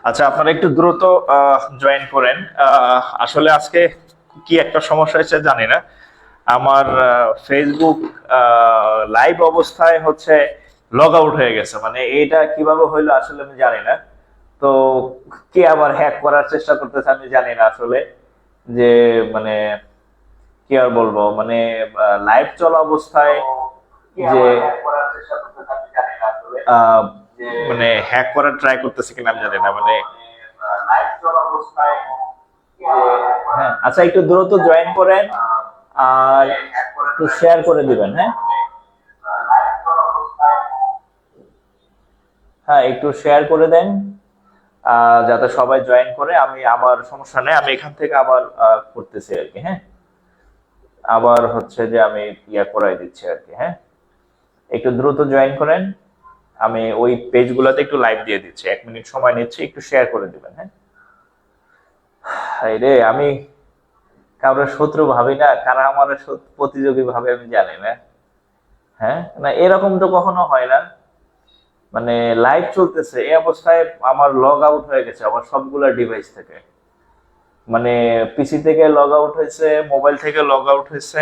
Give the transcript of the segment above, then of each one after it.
আচ্ছা, আপনারা একটু দ্রুত জয়েন করেন। আসলে আজকে কি একটা সমস্যা হয়েছে জানি না, আমার ফেসবুক লাইভ অবস্থায় হচ্ছে লগ আউট হয়ে গেছে। মানে এটা কিভাবে হইলো আসলে আমি জানি না। তো কে আবার হ্যাক করার চেষ্টা করতেছে আমি জানি না আসলে, যে মানে কি আর বলবো, মানে লাইভ চলা অবস্থায় যে আহ, মানে হ্যাক করার ট্রাই করতেছে কিনা আমি জানি না। মানে হ্যাঁ, আচ্ছা একটু দ্রুত জয়েন করেন আর একটু শেয়ার করে দিবেন। হ্যাঁ, হ্যাঁ একটু শেয়ার করে দেন যাতে সবাই জয়েন করে। আমি আমার সমস্যা নেই, আমি এখান থেকে আবার করতেছি আর কি। হ্যাঁ, আবার হচ্ছে যে আমি ইয়া করাই দিচ্ছি আর কি। হ্যাঁ, একটু দ্রুত জয়েন করেন, আমি ওই পেজ গুলাতে একটু লাইভ দিয়ে দিচ্ছি, 1 মিনিট সময় নিচ্ছি, একটু শেয়ার করে দিবেন। হ্যাঁ, রে আমি কারোর শত্রু ভাবি না, কারা আমার প্রতিযোগী ভাবে আমি জানি না। হ্যাঁ, না এরকম তো কখনো হয় না। মানে লাইভ চলতেছে এই অবস্থায় আমার লগ আউট হয়ে গেছে আমার সবগুলা ডিভাইস থেকে। মানে পিসি থেকে লগ আউট হয়েছে, মোবাইল থেকে লগ আউট হয়েছে,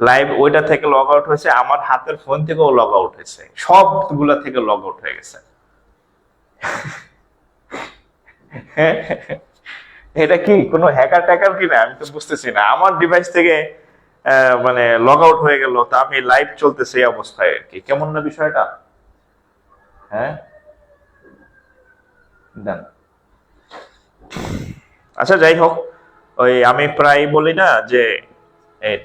লাইভ ওইটা থেকে লগ আউট হয়েছে, আমার হাতের ফোন থেকেও লগ আউট হয়েছে, সবগুলা থেকে লগ আউট হয়ে গেছে। হ্যাঁ, এটা কি কোনো হ্যাকার ট্যাকার কিনা আমি তো বুঝতেছি না। আমার ডিভাইস থেকে মানে লগ আউট হয়ে গেল, তা আমি লাইভ চলতেছে এই অবস্থায় আর কি। কেমন না বিষয়টা? হ্যাঁ, দেন। আচ্ছা যাই হোক, ওই আমি প্রায় বলি না যে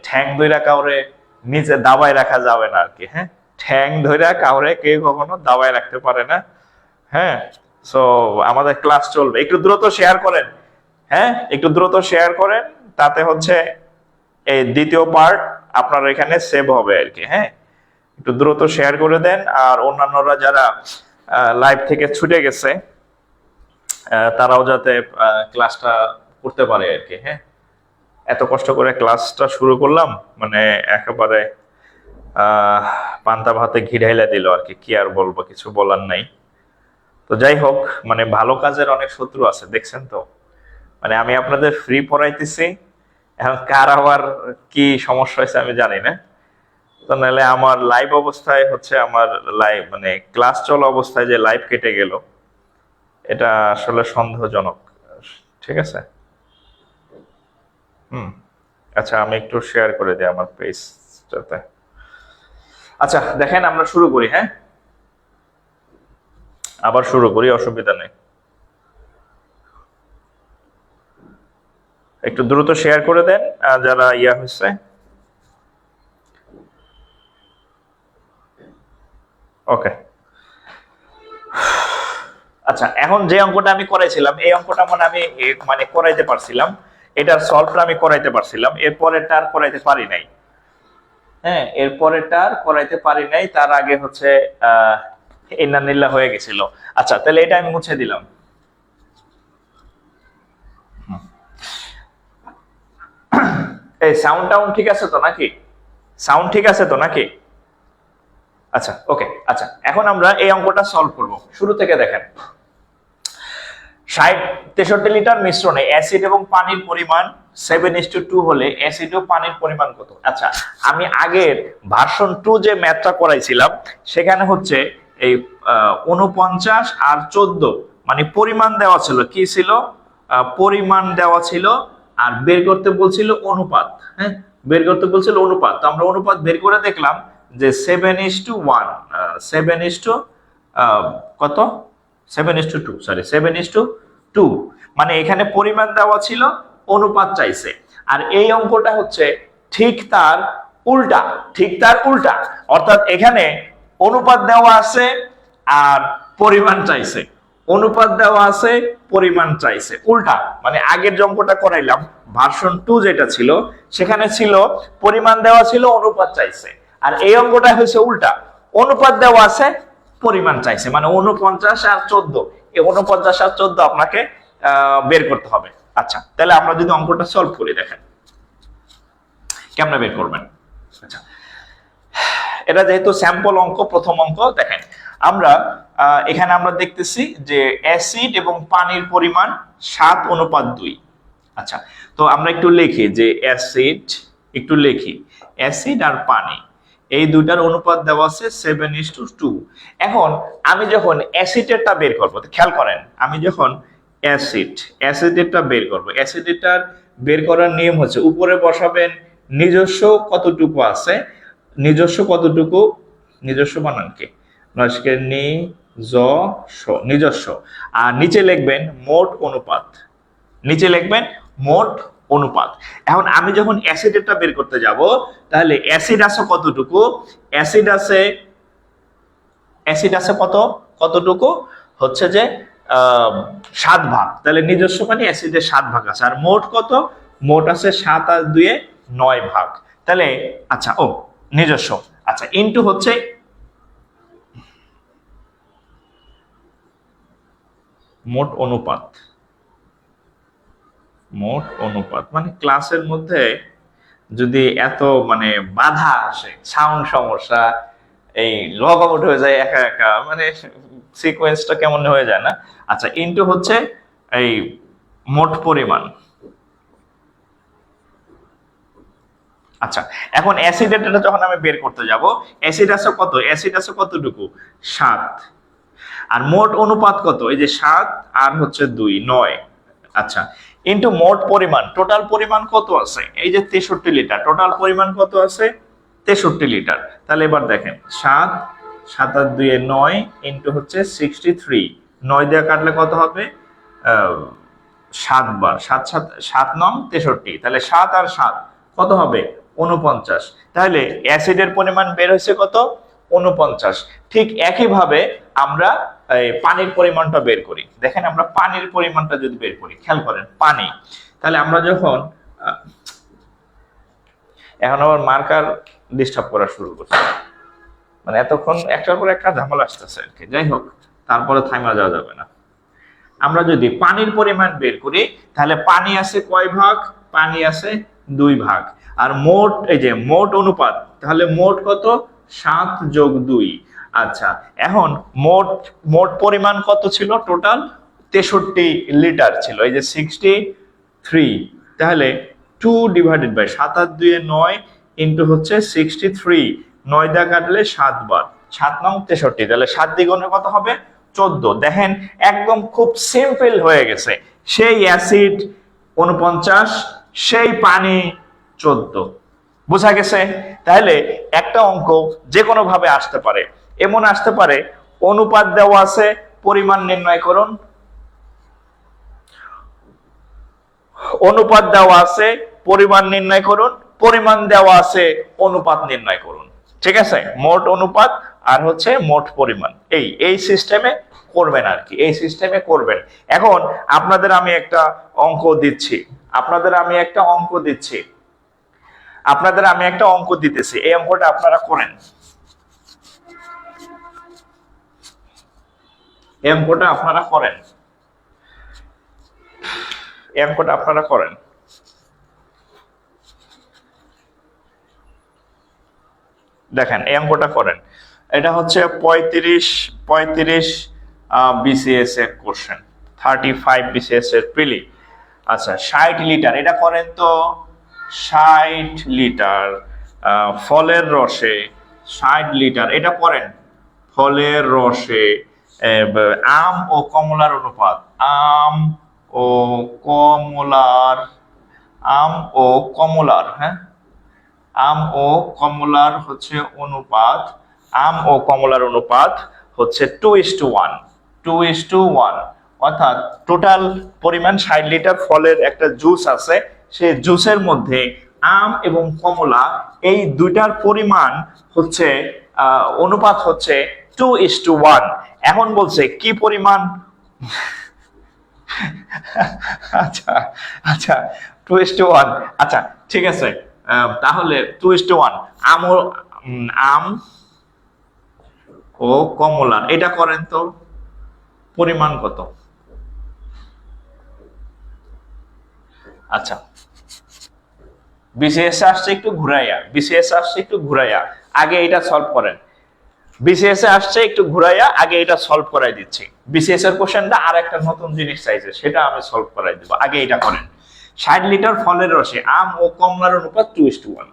ঠ্যাং ধইরা কাউরে নিচে দাবায় রাখা যাবে না আর কি। হ্যাঁ, ঠ্যাং ধইরা কাউরে কেউ কখনো দাবায় রাখতে পারে না। হ্যাঁ, সো আমাদের ক্লাস চলবে, একটু দ্রুত শেয়ার করেন। হ্যাঁ, একটু দ্রুত শেয়ার করেন, তাতে হচ্ছে এই দ্বিতীয় পার্ট আপনার এখানে সেভ হবে আর কি। হ্যাঁ, একটু দ্রুত শেয়ার করে দেন, আর অন্যান্যরা যারা লাইভ থেকে ছুটে গেছে তারাও যাতে ক্লাসটা করতে পারে আর কি। হ্যাঁ, এত কষ্ট করে ক্লাসটা শুরু করলাম, মানে একেবারে পান্তা ভাতে ঘি ঢাইলা দিল আর কি, কি আর বলবো, কিছু বলার নাই। তো যাই হোক, মানে ভালো কাজের অনেক শত্রু আছে, দেখছেন তো। মানে আমি আপনাদের ফ্রি পড়াইতেছি, এখন কার আবার কি সমস্যা হয়েছে আমি জানি না। তো নাহলে আমার লাইভ অবস্থায় হচ্ছে, আমার লাইভ মানে ক্লাস চলা অবস্থায় যে লাইভ কেটে গেল, এটা আসলে সন্দেহজনক। ঠিক আছে। আচ্ছা, আমি একটু শেয়ার করে দিই আমার পেজটাতে। আচ্ছা দেখেন, আমরা শুরু করি। হ্যাঁ, আবার শুরু করি, অসুবিধা নেই। একটু দ্রুত শেয়ার করে দেন যারা ইয়া হয়েছে। ওকে, আচ্ছা এখন যে অঙ্কটা আমি করাইছিলাম, এই অঙ্কটা মানে করাইতে পারছিলাম, এটার সলভটা আমি করাইতে পারছিলাম, এরপরেরটা আর করাইতে পারি নাই। হ্যাঁ, এরপরেরটা আর করাইতে পারি নাই, তার আগে হচ্ছে ইন্নানিল্লাহ হয়ে গেছিল। আচ্ছা, তাহলে এটা আমি মুছে দিলাম। এই সাউন্ড টাউন ঠিক আছে তো নাকি? সাউন্ড ঠিক আছে তো নাকি? আচ্ছা ওকে। আচ্ছা, এখন আমরা এই অঙ্কটা সলভ করব। শুরু থেকে দেখেন, 63 লিটার মিশ্রণে অ্যাসিড এবং পানির পরিমাণ 7:2 হলে অ্যাসিড ও পানির পরিমাণ কত? আচ্ছা, আমি আগের ভার্সন 2 যে ম্যাথটা করাইছিলাম, সেখানে হচ্ছে এই 49 আর 14 মানে পরিমাণ দেওয়া ছিল, কি ছিল? পরিমাণ দেওয়া ছিল, আর বের করতে বলছিল অনুপাত। হ্যাঁ, বের করতে বলছিল অনুপাত। তো আমরা অনুপাত বের করে দেখলাম যে 7:1, 7:, কত, 7:2, সরি 7:2, মানে এখানে পরিমাণ দেওয়া ছিল, অনুপাত চাইছে। আর এই অঙ্কটা হচ্ছে ঠিক তার উল্টা, ঠিক তার উল্টা। অর্থাৎ এখানে অনুপাত দেওয়া আছে আর পরিমাণ চাইছে, অনুপাত দেওয়া আছে, পরিমাণ চাইছে, উল্টা। মানে আগের যে অঙ্কটা করাইলাম ভার্সন 2 যেটা ছিল, সেখানে ছিল পরিমাণ দেওয়া ছিল, অনুপাত চাইছে। আর এই অঙ্কটা হচ্ছে উল্টা, অনুপাত দেওয়া আছে, পরিমাণ চাইছে। মানে 49 আর 14, এই 49 আর 14 আপনাকে বের করতে হবে। আচ্ছা, তাহলে আমরা যদি অঙ্কটা সলভ করি, দেখেন কেমনে বের করবেন। আচ্ছা, এটা যেহেতু স্যাম্পল অঙ্ক, প্রথম অঙ্ক, দেখেন আমরা এখানে আমরা দেখতেছি যে অ্যাসিড এবং পানির পরিমাণ 7:2। আচ্ছা, তো আমরা একটু লিখি যে অ্যাসিড, একটু লিখি অ্যাসিড আর পানি, এই দুটার অনুপাত দেওয়া আছে 7:2। এখন আমি যখন অ্যাসিডেরটা বের করবো, খেয়াল করেন, আমি যখন অ্যাসিডেরটা বের করবো, অ্যাসিডেরটার বের করার নিয়ম হচ্ছে উপরে বসাবেন নিজস্ব কতটুকু আছে, নিজস্ব কতটুকু, নিজস্ব বানান কি নিজস্ব, আর নিচে লিখবেন মোট অনুপাত, নিচে লিখবেন মোট অনুপাত। এখন আমি যখন অ্যাসিডেরটা বের করতে যাব, তাহলে অ্যাসিড আছে কতটুকু, অ্যাসিড আছে কতটুকু, হচ্ছে যে 7 ভাগ। তাহলে নিজস্ব মানে অ্যাসিডের 7 ভাগ আছে, আর মোট কত, মোট আছে 7 আর 2 9 ভাগ। তাহলে আচ্ছা, ও নিজস্ব, আচ্ছা ইনটু হচ্ছে মোট অনুপাত। মোট অনুপাত মানে ক্লাসের মধ্যে যদি এত মানে বাধা আসে, সাউন্ড সমস্যা, এই লগ আউট হয়ে যায় একা একা, মানে সিকোয়েন্সটা কেমন হয়ে যায় না। আচ্ছা, ইনটু হচ্ছে এই মোট পরিমাণ। আচ্ছা, এখন অ্যাসিডেরটা যখন আমি বের করতে যাব, অ্যাসিড আছে কত, অ্যাসিড আছে কতটুকু 7, আর মোট অনুপাত কত, এই যে 7 আর হচ্ছে 2 9। আচ্ছা, ইনটু মোট পরিমাণ, টোটাল পরিমাণ কত আছে, এই যে 63 লিটার, টোটাল পরিমাণ কত আছে 63 লিটার। তাহলে এবার দেখেন 7 7 আর 2 9 ইনটু হচ্ছে 63, 9 দিয়ে কাটলে কত হবে, 7 বার 7 7 9 63, তাহলে 7 আর 7 কত হবে 49। তাহলে অ্যাসিডের পরিমাণ বের হয়েছে কত 49। ঠিক একইভাবে আমরা পানির পরিমাণটা বের করি। দেখেন আমরা পানির পরিমাণটা যদি বের করি, খেয়াল করেন পানি, তাহলে আমরা যখন এখন আবার মার্কার ডিস্টার্ব করা শুরু করছে, মানে এতক্ষণ একটার পর একটা ঝামেলা আসতেছে আর কি। যাই হোক, তারপরে থাইমা যাওয়া যাবে না। আমরা যদি পানির পরিমাণ বের করি, তাহলে পানি আছে কয় ভাগ? পানি আছে 2 ভাগ। আর মোট, এই যে মোট অনুপাত, তাহলে মোট কত? 7 যোগ 2। আচ্ছা, এখন মোট পরিমাণ কত ছিল? টোটাল 63 লিটার ছিল, এই যে 63। তাহলে 2 ডিভাইডেড বাই 7 আর 2 এ 9 ইন্টু হচ্ছে 63, 9 দা কাটলে 7 বার, 7 নং 63। তাহলে 7 দ্বিগুণে কত হবে? 14। দেখেন একদম খুব সিম্পল হয়ে গেছে। সেই অ্যাসিড 49, সেই পানি 14। বোঝা গেছে? তাহলে একটা অঙ্ক যে কোনো ভাবে আসতে পারে। এমন আসতে পারে, অনুপাত দেওয়া আছে, পরিমাণ নির্ণয় করুন। অনুপাত দেওয়া আছে, পরিমাণ নির্ণয় করুন। পরিমাণ দেওয়া আছে, অনুপাত নির্ণয় করুন। ঠিক আছে? মোট অনুপাত আর হচ্ছে মোট পরিমাণ, এই সিস্টেমে করবেন আর কি, এই সিস্টেমে করবেন। এখন আপনাদের আমি একটা অঙ্ক দিচ্ছি, আপনাদের আমি একটা অঙ্ক দিতেছি, এই অঙ্কটা আপনারা করেন। এই অঙ্কটা আপনারা করেন। দেখেন এই অঙ্কটা করেন। এটা হচ্ছে 35 বিসিএস এর কোশ্চেন, 35 বিসিএস এর প্রিলি। আচ্ছা, 60 লিটার, এটা করেন তো। 60 লিটার ফলের রসে, 60 লিটার, এটা করেন। ফলের রসে আম ও কমলার অনুপাত, আম ও কমলার, হ্যাঁ, আম ও কমলার হচ্ছে অনুপাত, আম ও কমলার অনুপাত হচ্ছে 2:1, 2:1। অর্থাৎ টোটাল পরিমাণ 60 লিটার ফলের একটা জুস আছে, সেই জুসের মধ্যে আম এবং কমলা এই দুইটার পরিমাণ হচ্ছে অনুপাত হচ্ছে 2:1। এখন বলছে কি পরিমাণ? আচ্ছা আচ্ছা, 2:1। আচ্ছা ঠিক আছে, তাহলে 2:1 আম ও কমলা, এটা করেন তো। পরিমাণ কত? আচ্ছা, বিসিএস আসছে একটু ঘুরাইয়া, আগে এটা সলভ করেন। বিসিএস আসছে একটু ঘুরাইয়া, আগে এটা সলভ করাই দিচ্ছি। বিসিএস এর কোশ্চেনটা আর একটা নতুন জিনিস চাইছে, সেটা আমি সলভ করাই দিব। আগে এটা করেন। 60 লিটার ফলের রসে আম ও কমলার অনুপাত 2:1।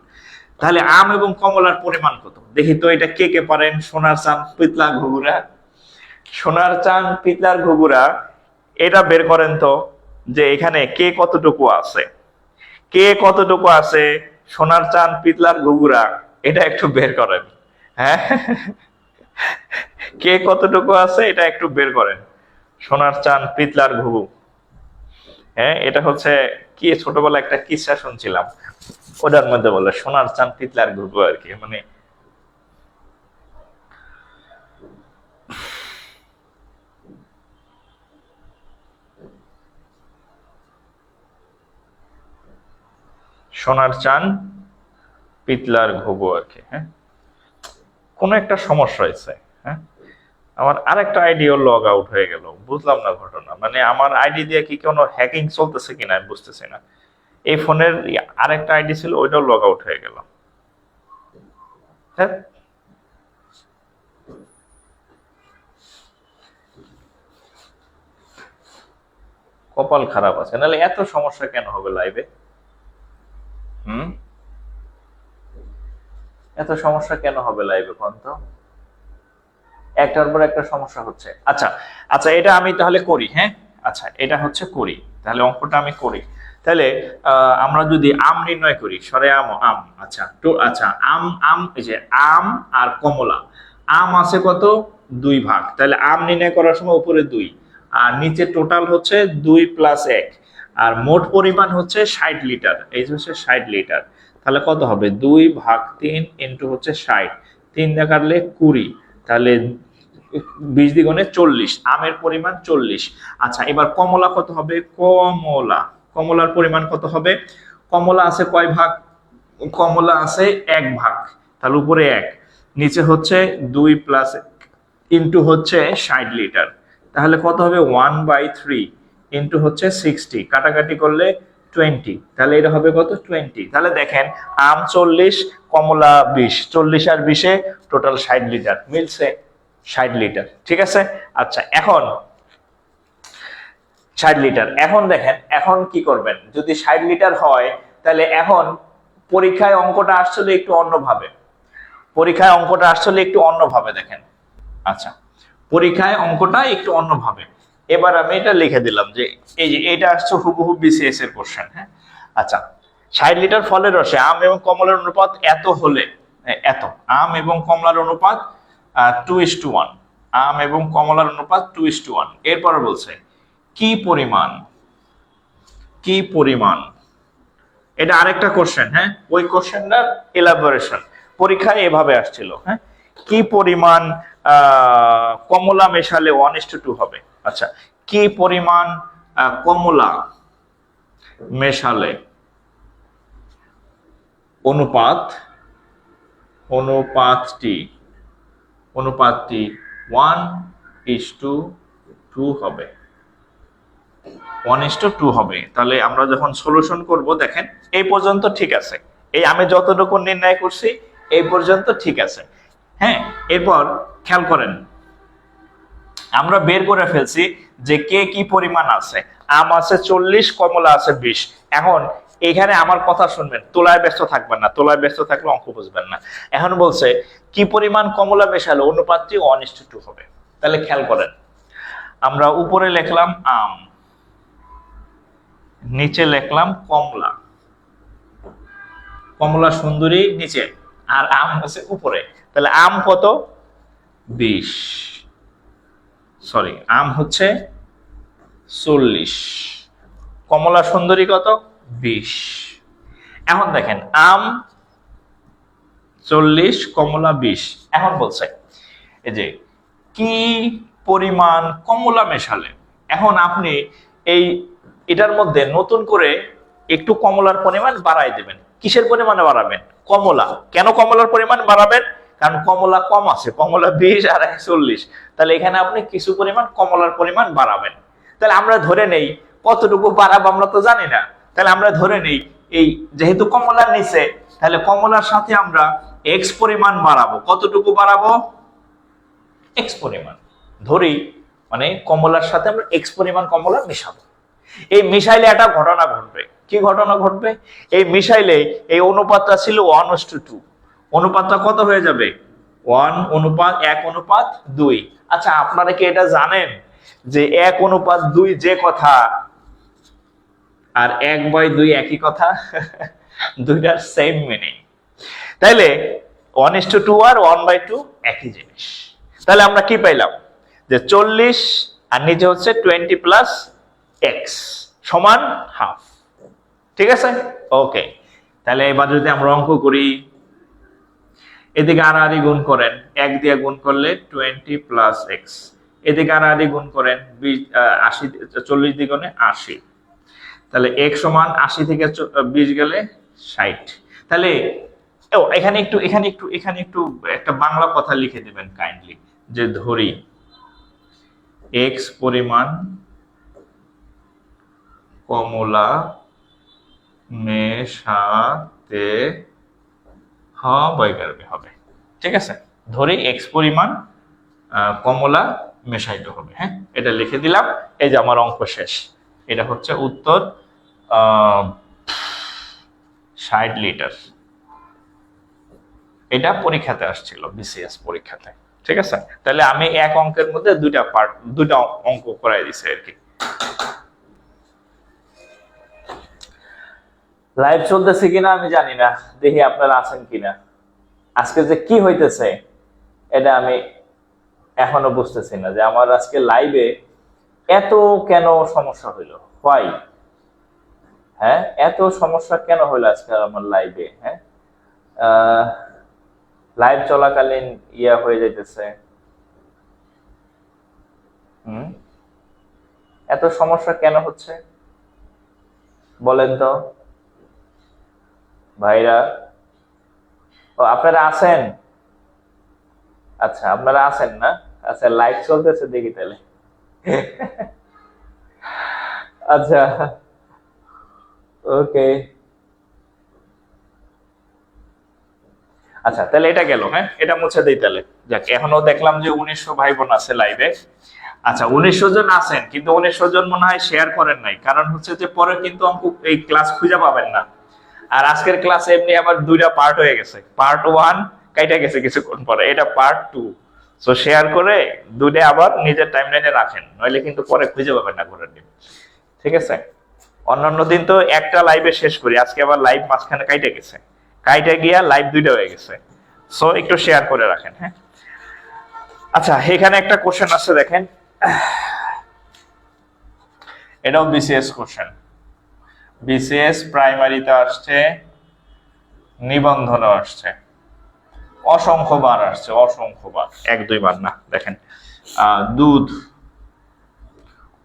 তাহলে আম এবং কমলার পরিমাণ কত? দেখি তো, এটা কে কে পারেন? সোনার চান পিতলার ঘুঘুরা, এটা বের করেন তো, যে এখানে কে কতটুকু আছে। সোনার চান পিতলার ঘুঘুরা, এটা একটু বের করেন। হ্যাঁ, কে কতটুকু আছে এটা একটু বের করেন। সোনার চান পিতলার ঘুঘু, হ্যাঁ, এটা হচ্ছে কি, ছোটবেলা একটা কিসসা শুনছিলাম, ওটার মধ্যে বলে সোনার চান পিতলার ঘুঘু আর কি, মানে সোনার চান পিতলার ঘুঘু আর কি। হ্যাঁ, কোন একটা সমস্যা হয়েছে। হ্যাঁ, আমার আরেকটা আইডিও লগ আউট হয়ে গেল, বুঝলাম না ঘটনা, মানে আমার আইডি দিয়ে কি কোনো হ্যাকিং চলতেছে কিনা আমি বুঝতেছি না। এই ফোনের আরেকটা আইডি ছিল, ওইটাও লগ আউট হয়ে গেল। হ্যাঁ, কপাল খারাপ আছে, নাহলে এত সমস্যা কেন হবে লাইভে? এত সমস্যা কেন হবে লাইভে কোন তো? একটার পর একটা সমস্যা হচ্ছে। আচ্ছা আচ্ছা, এটা আমি তাহলে করি। হ্যাঁ, আচ্ছা, এটা হচ্ছে করি, তাহলে অঙ্কটা আমি করি। তাহলে আমরা যদি আম নির্ণয় করি, সরে আম। আচ্ছা আচ্ছা, আম এই যে আম আর কমলা, আম আছে কত? 2 ভাগ। তাহলে আম নির্ণয় করার সময় উপরে 2 আর নিচে টোটাল হচ্ছে 2 + 1, আর মোট পরিমাণ হচ্ছে 60 লিটার, এই হচ্ছে 60 লিটার। তাহলে কত হবে? 2/3 ইন্টু হচ্ছে 60, 3 দিয়ে কাটলে 20, তাহলে 20 দ্বিগুণে 40, আমের পরিমাণ 40। আচ্ছা, এবার কমলা কত হবে? কমলার পরিমাণ কত হবে? কমলা আছে কয় ভাগ? কমলা আছে 1 ভাগ, তাহলে উপরে 1, নিচে হচ্ছে 2 প্লাস ইন্টু হচ্ছে 60 লিটার, তাহলে কত হবে 1/3 ইন্টু হচ্ছে 60, কাটাকাটি করলে 20, তাহলে এটা হবে কত 20। তাহলে দেখেন আম 40, কমলা 20, 40 আর 20 টোটাল 60 লিটার, মিলছে 60 লিটার। ঠিক আছে, আচ্ছা এখন 60 লিটার, এখন দেখেন এখন কি করবেন, যদি 60 লিটার হয় তাহলে এখন পরীক্ষায় অঙ্কটা আসলে একটু অন্যভাবে, পরীক্ষায় অঙ্কটা আসলে একটু অন্যভাবে দেখেন। আচ্ছা, পরীক্ষায় অঙ্কটা একটু অন্যভাবে, এবার আমি এটা লিখে দিলাম যে এই যে এটা আসছে হুবহু বিসিএস এর কোশ্চেন। হ্যাঁ, আচ্ছা 60 লিটার ফলের রসে আম এবং কমলার অনুপাত এত হলে, এত আম এবং কমলার অনুপাত 2:1, আম এবং কমলার অনুপাত 2:1। এরপর বলছে কি পরিমাণ, কি পরিমাণ, এটা আরেকটা কোশ্চেন। হ্যাঁ, ওই কোশ্চেনটার এলাবোরেশন পরীক্ষায় এভাবে আসছিল। হ্যাঁ, কি পরিমাণ কমলা মেশালে 1:2 হবে। আচ্ছা, কি পরিমাণ কমলা মেশালে অনুপাত, অনুপাতটি 1:2 হবে, 1:2 হবে। তাহলে আমরা যখন সলিউশন করব দেখেন এই পর্যন্ত ঠিক আছে, এই আমি যতটুকু নির্ণয় করছি এই পর্যন্ত ঠিক আছে। হ্যাঁ, এরপর খেয়াল করেন আমরা বের করে ফেলছি যে কে কি পরিমাণ আছে, আম আছে 40, কমলা আছে 20। এখন এখানে আমার কথা শুনবেন, তোলায় ব্যস্ত থাকবেন না, তোলায় ব্যস্ত থাকলে অঙ্ক বুঝবেন না। এখন বলছে কি পরিমাণ কমলা মেশালে অনুপাতটি 1:2 হবে। তাহলে খেয়াল করেন আমরা উপরে লিখলাম আম, নিচে লিখলাম কমলা, কমলা সুন্দরী নিচে আর আম হচ্ছে উপরে, তাহলে আম কত 20, সরি আম হচ্ছে 40, কমলা সুন্দরী কত 20। এখন দেখেন আম 40, কমলা 20। এখন বলছে এই যে কি পরিমাণ কমলা মেশালে, এখন আপনি এই এটার মধ্যে নতুন করে একটু কমলার পরিমাণ বাড়াই দেবেন। কিসের পরিমাণে বাড়াবেন, কমলা, কেন কমলার পরিমাণ বাড়াবেন, কারণ কমলা কম আছে, কমলা 20 আর 40, তাহলে এখানে আপনি কিছু পরিমাণ কমলার পরিমাণ বাড়াবেন। তাহলে আমরা ধরে নেই কতটুকু বাড়াবো আমরা তো জানি না, তাহলে আমরা ধরে নেই এই যেহেতু কমলার নিচে, তাহলে কমলার সাথে আমরা এক্স পরিমাণ বাড়াবো, কতটুকু বাড়াবো এক্স পরিমাণ ধরি, মানে কমলার সাথে আমরা এক্স পরিমাণ কমলা মিশাবো। এই মিশাইলে একটা ঘটনা ঘটবে, কি ঘটনা ঘটবে, এই মিশাইলে এই অনুপাতটা ছিল 1:2, অনুপাতটা কত হয়ে যাবে 1:2। আচ্ছা আপনারা কি এটা জানেন যে 1:2 যে কথা আর 1/2 একই কথা, দুইটার সেম মিনিং। তাইলে 1:2 আর 1/2 একই জিনিস। তাহলে আমরা কি পাইলাম যে 40 আর নিচে হচ্ছে 20 প্লাস এক্স সমান হাফ। ঠিক আছে, ওকে। তাহলে এবার যদি আমরা অঙ্ক করি, এদিকে আড়াআড়ি গুণ করেন, 1 দিয়ে গুণ করলে 20 প্লাস এক্স, এদিকে আড়াআড়ি গুণ করেন 80, 40 দ্বিগুণে 80, তাহলে x সমান 80 থেকে 20 গেলে 60। তাহলে এখানে একটু একটা বাংলা কথা লিখে দিবেন কাইন্ডলি, যে ধরি x পরিমাণ কমলা মেশাতে হবে। ঠিক আছে, ধরি x পরিমাণ কমলা মেশাইতে হবে। হ্যাঁ, এটা লিখে দিলাম, এই যে আমার অঙ্ক শেষ। এটা হচ্ছে উত্তর 60 লিটার। এটা পরীক্ষাতে আসছিল, বিসিএস পরীক্ষাতে। ঠিক আছে, তাহলে আমি এক অঙ্কের মধ্যে দুইটা অঙ্ক করাই দিছি আর কি। লাইভ চলতেছে কিনা আমি জানি না, দেখি আপনারা আছেন কিনা। আজকে যে কি হইতেছে এটা আমি এখনো বুঝতেছি না, যে আমার আজকে লাইভে এত কেন সমস্যা হইলো, হোয়াই, হ্যাঁ এত সমস্যা কেন হইলো আজকে আমার লাইভে। হ্যাঁ, লাইভ চলাকালীন ইয়া হয়ে যাইতেছে, এত সমস্যা কেন হচ্ছে বলেন তো ভাইরা। ও আপনারা আছেন? আচ্ছা আপনারা আছেন না? আচ্ছা লাইভ চলতেছে দেখি তাহলে। আচ্ছা ওকে। আচ্ছা তাহলে এটা গেল, হ্যাঁ এটা মুছে দিই তাহলে। যাক এখনো দেখলাম যে 1900 ভাই বোন আছে লাইভে। আচ্ছা 1900 জন আছেন, কিন্তু 1900 জন মনে হয় শেয়ার করেন নাই, কারণ হচ্ছে যে পরে কিন্তু অঙ্ক এই ক্লাস খুঁজে পাবেন না। আর আজকের ক্লাসে এমনি আবার দুইটা পার্ট হয়ে গেছে, পার্ট 1 কাইটা গেছে কিছুক্ষণ পরে, এটা পার্ট 2। সো শেয়ার করে দুইটা আবার নিজের টাইমলাইনে রাখেন, নইলে কিন্তু পরে খুঁজে পাবেন না করে দিন, ঠিক আছে? অন্যান্য দিন তো একটা লাইভে শেষ করি, আজকে আবার লাইভ মাঝখানে কাইটা গেছে, কাইটা গিয়া লাইভ দুইটা হয়ে গেছে। সো একটু শেয়ার করে রাখেন, হ্যাঁ। আচ্ছা এখানে একটা কোশ্চেন আছে দেখেন, এটাও বিসিএস কোশ্চেন, বিসিএস প্রাইমারিতে আসছে, নিবন্ধনে আসছে, অসংখ্যবার আসছে, অসংখ্যবার, 1-2 বার না। দেখেন দুধ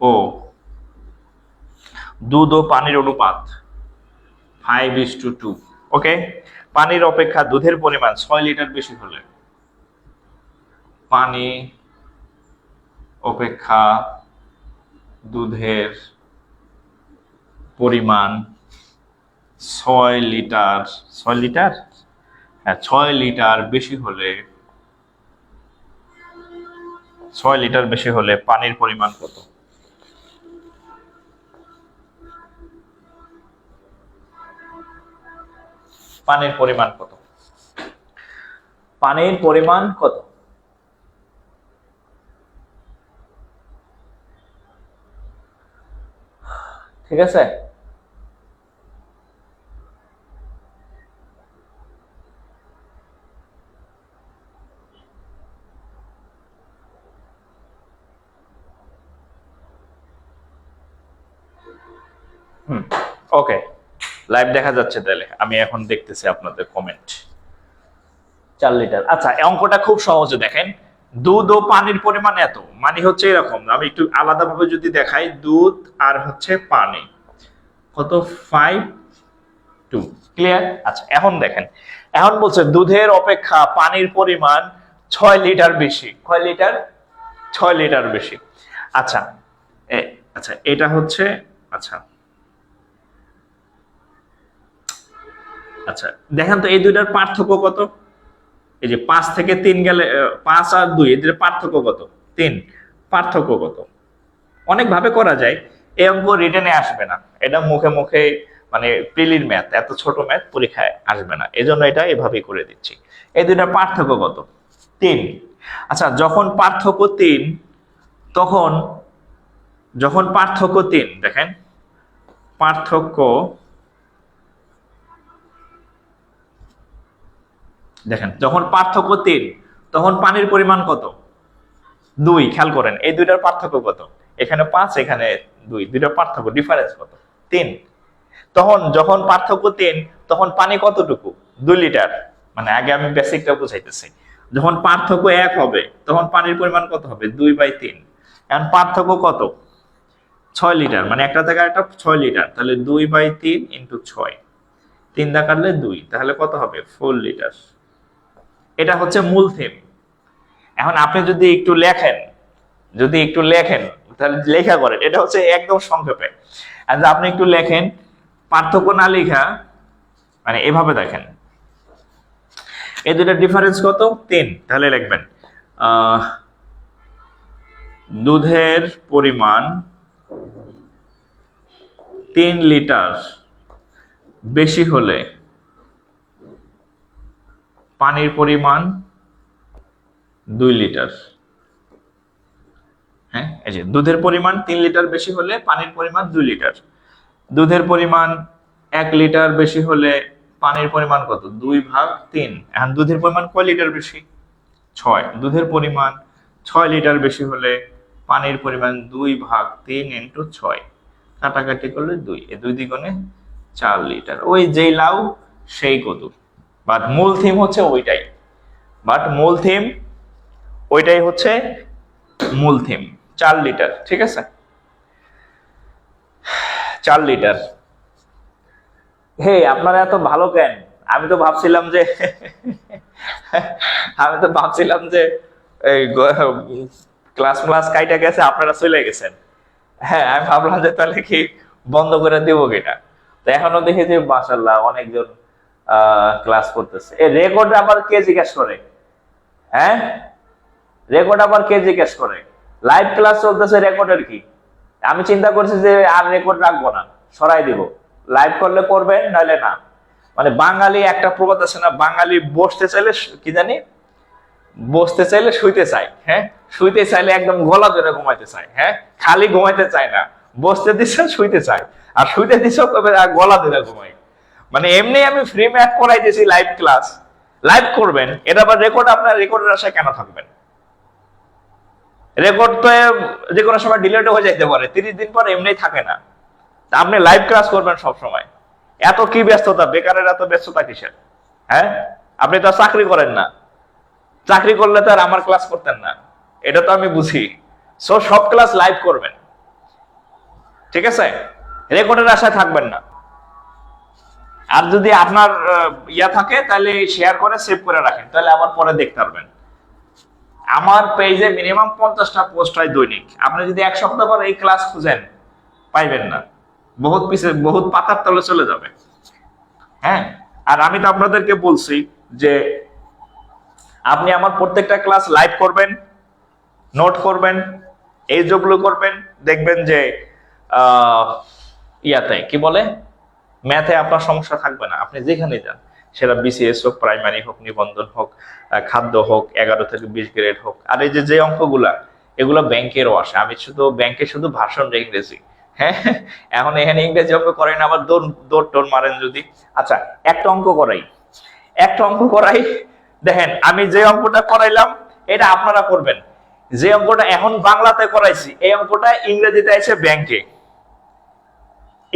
ও পানির অনুপাত 5:2। ওকে, পানির অপেক্ষা দুধের পরিমাণ 6 লিটার বেশি হলে, পানি অপেক্ষা দুধের পরিমাণ 6 লিটার, 6 লিটার, হ্যাঁ 6 লিটার বেশি হলে, 6 লিটার বেশি হলে পানির পরিমাণ কত? পানির পরিমাণ কত? পানির পরিমাণ কত? ঠিক আছে, ওকে লাইভ দেখা যাচ্ছে, তাহলে আমি এখন দেখতেছি আপনাদের কমেন্ট। 4 লিটার। আচ্ছা এই অঙ্কটা খুব সহজে দেখেন, দুধ ও পানির পরিমাণ এত, মানে হচ্ছে এরকম, আমি একটু আলাদাভাবে যদি দেখাই, দুধ আর হচ্ছে পানি কত, 5:2, ক্লিয়ার? আচ্ছা এখন দেখেন, এখন বলছে দুধের অপেক্ষা পানির পরিমাণ 6 লিটার বেশি, কয় লিটার? 6 লিটার বেশি। আচ্ছা আচ্ছা এটা হচ্ছে, আচ্ছা আচ্ছা দেখেন তো এই দুইটার পার্থক্য কত? এই যে 5 থেকে 3 গেলে, 5 আর 2 এদের পার্থক্য কত? 3। পার্থক্য কত? অনেক ভাবে করা যায়, এই অঙ্ক রিটেনে আসবে না, এটা মুখে মুখে মানে প্রিলির ম্যাথ, এত ছোট ম্যাথ পরীক্ষায় আসবে না, এজন্য এটা এভাবেই করে দিচ্ছি। এই দুইটার পার্থক্য কত? 3। আচ্ছা যখন পার্থক্য 3, তখন যখন পার্থক্য 3 দেখেন, পার্থক্য দেখেন যখন পার্থক্য 3, তখন পানির পরিমাণ কত? 2। খেয়াল করেন এই দুইটার পার্থক্য কত? এখানে 5, এখানে 2, দুইটার পার্থক্য ডিফারেন্স কত? 3। তখন যখন পার্থক্য 3, তখন পানি কতটুকু? 2 লিটার। মানে আগে আমি বেসিকটা বুঝাইতেছি, যখন পার্থক্য 1 হবে তখন পানির পরিমাণ কত হবে? 2/3। এখন পার্থক্য কত? 6 লিটার, মানে একটা থেকে একটা 6 লিটার, তাহলে 2/3 × 6, 3 দা কাটলে 2, তাহলে কত হবে? 4 লিটার। এটা হচ্ছে মূল থিম। এখন আপনি যদি একটু লেখেন তাহলে লেখা করেন, এটা হচ্ছে একদম সংক্ষেপে। আর আপনি একটু লেখেন, পার্থক্য না লেখা, মানে এভাবে দেখেন এই দুটার ডিফারেন্স কত? 3। তাহলে লিখবেন দুধের পরিমাণ 3 লিটার বেশি হলে পানির পরিমাণ 2 লিটার। হ্যাঁ এই যে দুধের পরিমাণ 3 লিটার বেশি হলে পানির পরিমাণ 2 লিটার, দুধের পরিমাণ 1 লিটার বেশি হলে পানির পরিমাণ কত? 2/3। এখন দুধের পরিমাণ কয় লিটার বেশি? 6। দুধের পরিমাণ 6 লিটার বেশি হলে পানির পরিমাণ 2/3 × 6, কাটাকাটি করলে 2, এই 2 দ্বিগুণে 4 লিটার। ওই যেই লাউ সেই কদু, বাট মূল থিম হচ্ছে ওইটাই, ওইটাই হচ্ছে মূল থিম। 4 লিটার, ঠিক আছে? 4 লিটার। হে আপনারা এত ভালো কেন? আমি তো ভাবছিলাম যে এই ক্লাস কাইটা গেছে, আপনারা চলে গেছেন। হ্যাঁ, আমি ভাবলাম যে তাহলে কি বন্ধ করে দিব কিনা। তো এখনো দেখি যে মাশাআল্লাহ অনেকজন ক্লাস করতেছে। এই রেকর্ড আবার কে জিজ্ঞেস করে? হ্যাঁ, রেকর্ড আবার কে জিজ্ঞেস করে? লাইভ ক্লাস চলতেছে, রেকর্ডের কি? আমি চিন্তা করছি যে আর রেকর্ড রাখবো না, সরাই দিব। লাইভ করলে করবেন, নাহলে না। মানে বাঙালি একটা প্রবাদ আছে না, বাঙালি বসতে চাইলে কি জানি, বসতে চাইলে শুইতে চায়, হ্যাঁ, শুইতে চাইলে একদম গলা ধরে ঘুমাইতে চায়, হ্যাঁ, খালি ঘুমাইতে চায় না, বসতে দিচ্ছে শুইতে চায়, আর শুইতে দিচ্ছ তবে গলা ধরে ঘুমাই। মানে এমনি আমি ফ্রি ম্যাথ করাইতেছি, লাইভ ক্লাস, লাইভ করবেন, এটা আবার রেকর্ড, আপনার রেকর্ডের আশায় কেন থাকবেন? রেকর্ড তো যে কোনো সময় ডিলিট হয়ে যাইতে পারে, 30 দিন পর এমনি থাকে না। আপনি লাইভ ক্লাস করবেন সব সময়। এত কি ব্যস্ততা, বেকারের এত ব্যস্ততা কিসের? হ্যাঁ, আপনি তো চাকরি করেন না, চাকরি করলে তো আর আমার ক্লাস করতেন না, এটা তো আমি বুঝি। সো সব ক্লাস লাইভ করবেন, ঠিক আছে? রেকর্ডের আশায় থাকবেন না। আর যদি আপনার ইয়া থাকে তাহলে শেয়ার করে সেভ করে রাখেন, তাহলে আবার পরে দেখতে পারবেন। আমার পেজে মিনিমাম 50টা পোস্ট হয় দৈনিক। আপনি যদি এক সপ্তাহ পর এই ক্লাস খুঁজেন, পাইবেন না, বহুত পিছে, বহুত পাতার তলে চলে যাবে। হ্যাঁ, আর আমি তো আপনাদেরকে বলছি যে আপনি আমার প্রত্যেকটা ক্লাস লাইভ করবেন, নোট করবেন, এই যেগুলো করবেন, দেখবেন যে ইয়াতে কি বলে, ম্যাথে আপনার সমস্যা থাকবে না। আপনি যেখানে যান, সেটা বিসিএস হোক, প্রাইমারি হোক, নিবন্ধন হোক, খাদ্য হোক, 11 থেকে 20 গ্রেড হোক। আর এই যে অঙ্কগুলা, এগুলো ব্যাংকেরও আসে। আমি শুধু ব্যাংকে শুধু ভাষণ ইংরেজি, হ্যাঁ, এখন এখানে ইংরেজি অঙ্ক করেন, আবার দৌড় টোর মারেন যদি। আচ্ছা, একটা অঙ্ক করাই, দেখেন আমি যে অঙ্কটা করাইলাম এটা আপনারা করবেন। যে অঙ্কটা এখন বাংলাতে করাইছি, এই অঙ্কটা ইংরেজিতে আছে ব্যাংকে।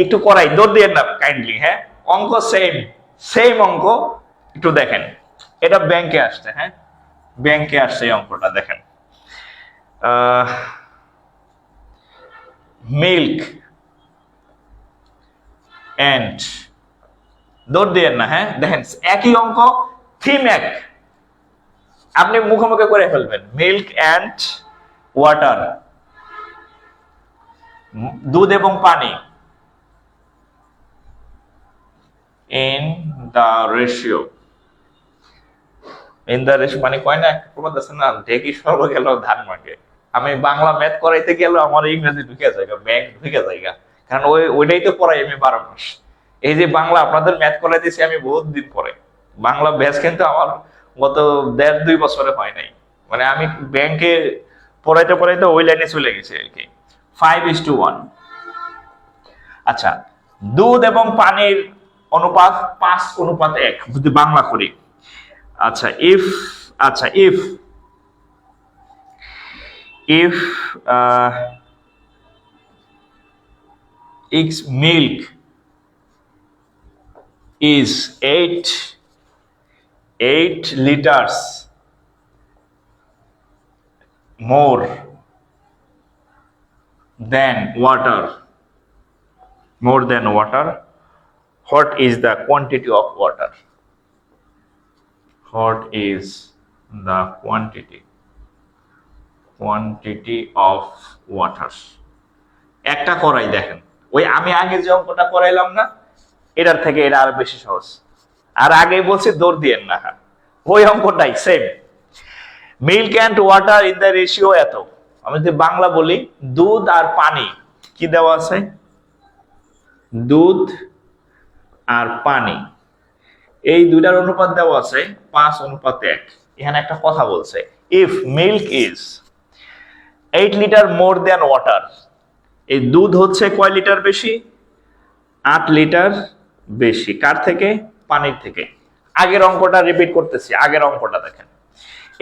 একটু করাই, দৌড় দিয়ে না কাইন্ডলি। হ্যাঁ, অঙ্ক সেম অঙ্ক, একটু দেখেন। এটা ব্যাংকে আসছে, হ্যাঁ, ব্যাংকে আসছে এই অঙ্কটা, দেখেন। মিল্ক এন্ড, দৌড় দিয়ে না, হ্যাঁ, দেখেন একই অঙ্ক, থিম এক, আপনি মুখোমুখি করে ফেলবেন। মিল্ক এন্ড ওয়াটার, দুধ এবং পানি, in the ratio, মানে কয় না একটা প্রবাদ আছে না, ঢেকি সর্ব গেল ধান মাকে। আমি বাংলা ম্যাথ করাইতে গেল আমার ইংরেজি ঢুকে জায়গা, ব্যাংক ঢুকে জায়গা, কারণ ওইটাই তো পড়াই আমি 12 মাস। এই যে বাংলা আপনাদের ম্যাথ করাইতেছি আমি বহুত দিন পরে, বাংলা ব্যাচ কিন্তু আমার গত 1.5-2 বছরে হয় নাই। মানে আমি ব্যাংকে পড়াইতে ওই লাইনে চলে গেছে আর কি। 5:1। আচ্ছা, দুধ এবং পানির অনুপাত 5:1 যদি বাংলা করি। আচ্ছা, if its milk is 8 liters more than water, what is the quantity of water? What is the quantity of water? একটা করাই, দেখেন ওই আমি আগে যে অঙ্কটা করাইলাম না, এটার থেকে এটা আরো বেশি সহজ। আর আগে বলছি দৌড় দিয়েন না, ওই অঙ্কটাই same. Milk and water in the ratio এত। আমি যদি বাংলা বলি, দুধ আর পানি কি দেওয়া আছে, দুধ আর পানি এই দুইটার অনুপাত দেওয়া আছে 5:1। এখানে একটা কথা বলছে, if milk is 8 litre more than water, এই দুধ হচ্ছে কয় লিটার বেশি? 8 লিটার বেশি। কার থেকে? পানির থেকে। আগের অঙ্কটা রিপিট করতেছি, আগের অঙ্কটা দেখেন।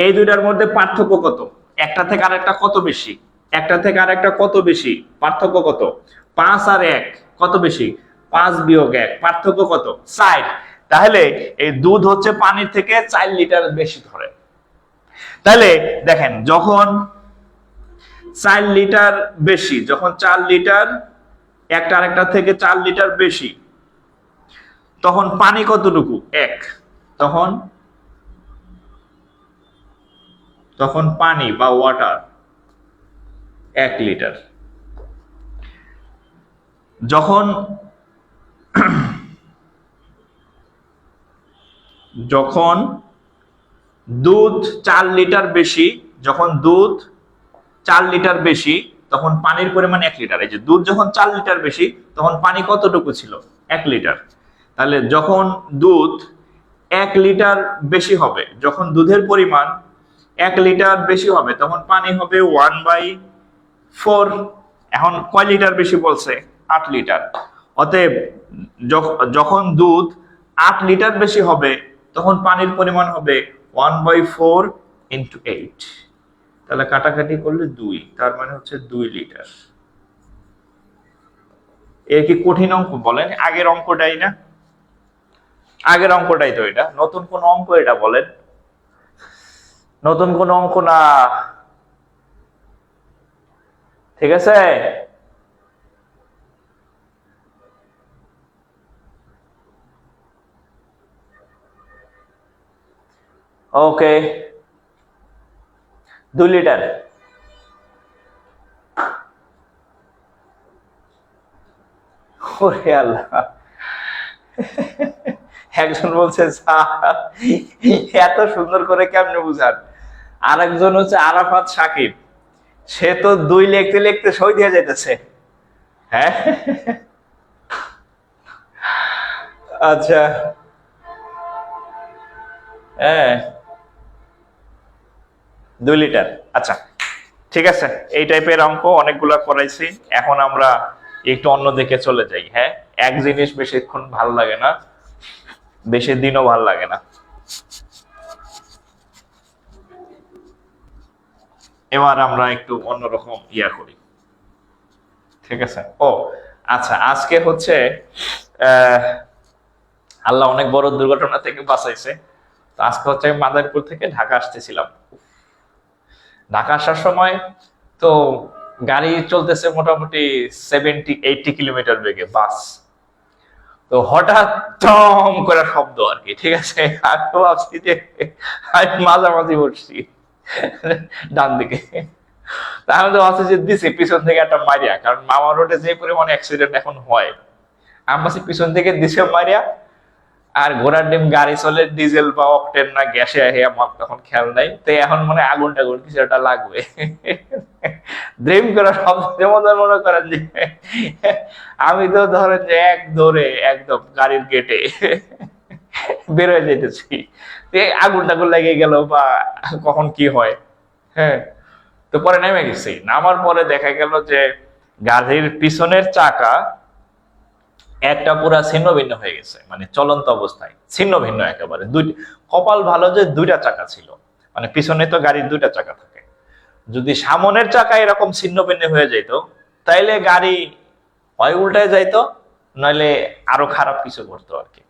এই দুইটার মধ্যে পার্থক্য কত? একটা থেকে আরেকটা কত বেশি? একটা থেকে আরেকটা কত বেশি? পার্থক্য কত? 5 আর 1 কত বেশি? 5 বিয়োগ 1, পার্থক্য কত? 4। তাহলে এই দুধ হচ্ছে পানির থেকে 4 লিটার বেশি ধরে। তাহলে দেখেন, যখন 4 লিটার বেশি, যখন 4 লিটার একটা আরেকটা থেকে 4 লিটার বেশি, তখন পানি কতটুকু? 1। তখন তখন পানি বা ওয়াটার 1 লিটার। যখন যখন দুধ 4 লিটার বেশি, যখন দুধ 4 লিটার বেশি, তখন পানির পরিমাণ 1 লিটার। এই যে দুধ যখন 4 লিটার বেশি, তখন পানি কতটুকু ছিল? 1 লিটার। তাহলে যখন দুধ 1 লিটার বেশি হবে, যখন দুধের পরিমাণ 1 লিটার বেশি হবে, তখন পানি হবে 1/4। এখন কয় লিটার বেশি বলছে? 8 লিটার। অতএব যখন দুধ 8 লিটার বেশি হবে, তখন পানির পরিমাণ হবে 1/4 × 8। তাহলে কাটাকাটি করলে 2, তার মানে হচ্ছে 2 লিটার। এর কি কঠিন অঙ্ক বলেন? আগের অঙ্কটাই না? আগের অঙ্কটাই তো এটা। নতুন কোন অঙ্ক এটা বলেন? নতুন কোন অঙ্ক না, ঠিক আছে? ওকে, 2 লিটার। ওরে আল্লাহ, একজন বলছে এত সুন্দর করে কেমনে বুঝান। আরেকজন হচ্ছে আরাফাত সাকিব, সে তো 2 লিখতে লিখতে সই দিয়ে যাইতেছে। হ্যাঁ, আচ্ছা, হ্যাঁ, 2 লিটার। আচ্ছা, ঠিক আছে, এই টাইপের অঙ্ক অনেকগুলা করাইছি। এখন আমরা একটু অন্য দিকে চলে যাই। হ্যাঁ, এক জিনিস বেশিক্ষণ ভালো লাগে না, বেশি দিনও ভালো লাগে না। এবার আমরা একটু অন্যরকম ইয়া করি, ঠিক আছে? ও আচ্ছা, আজকে হচ্ছে আল্লাহ অনেক বড় দুর্ঘটনা থেকে বাঁচাইছে। তো আজকে হচ্ছে আমি মাদারীপুর থেকে ঢাকা আসতেছিলাম। ঢাকা আসার সময় তো গাড়ি চলতেছে মোটামুটি 70-80 কিলোমিটার বেগে, বাস। তো হঠাৎ টম করে শব্দ আর কি, ঠিক আছে? আমি ভাবছি যে আমি মাঝামাঝি বসছি ডান দিকে। আমি তো ভাবছি যে দিছি পিছন থেকে একটা মারিয়া, কারণ মামা রোডে যে পরিমাণে অ্যাক্সিডেন্ট এখন হয়, আমি ভাবছি পিছন থেকে দিছে মারিয়া। আর ঘোড়ার ডিম গাড়ি চলে ডিজেল বা অকটেন না গ্যাসে, আমার তখন খেয়াল নাই। তো এখন মনে আগুন টাগুন কিছু একটা লাগবে, ড্রিম করা শব্দ। যেমন মনে করেন যে আমি তো ধরেন যে এক দৌড়ে একদম গাড়ির গেটে বের হয়ে যেতেছি, আগুন টাগুন লেগে গেল বা কখন কি হয়। হ্যাঁ, তো পরে নেমে গেছি। নামার পরে দেখা গেল যে গাড়ির পিছনের চাকা একটা পুরা ছিন্ন ভিন্ন হয়ে গেছে, মানে চলন্ত অবস্থায় ছিন্ন ভিন্ন একেবারে। কপাল ভালো যে 2টা চাকা ছিল, মানে পিছনে তো গাড়ির 2টা চাকা থাকে। যদি সামনের চাকা এরকম ছিন্ন ভিন্ন হয়ে যেত, তাইলে গাড়ি হয় উল্টায় যাইতো, নইলে আরো খারাপ কিছু করতো আর কি।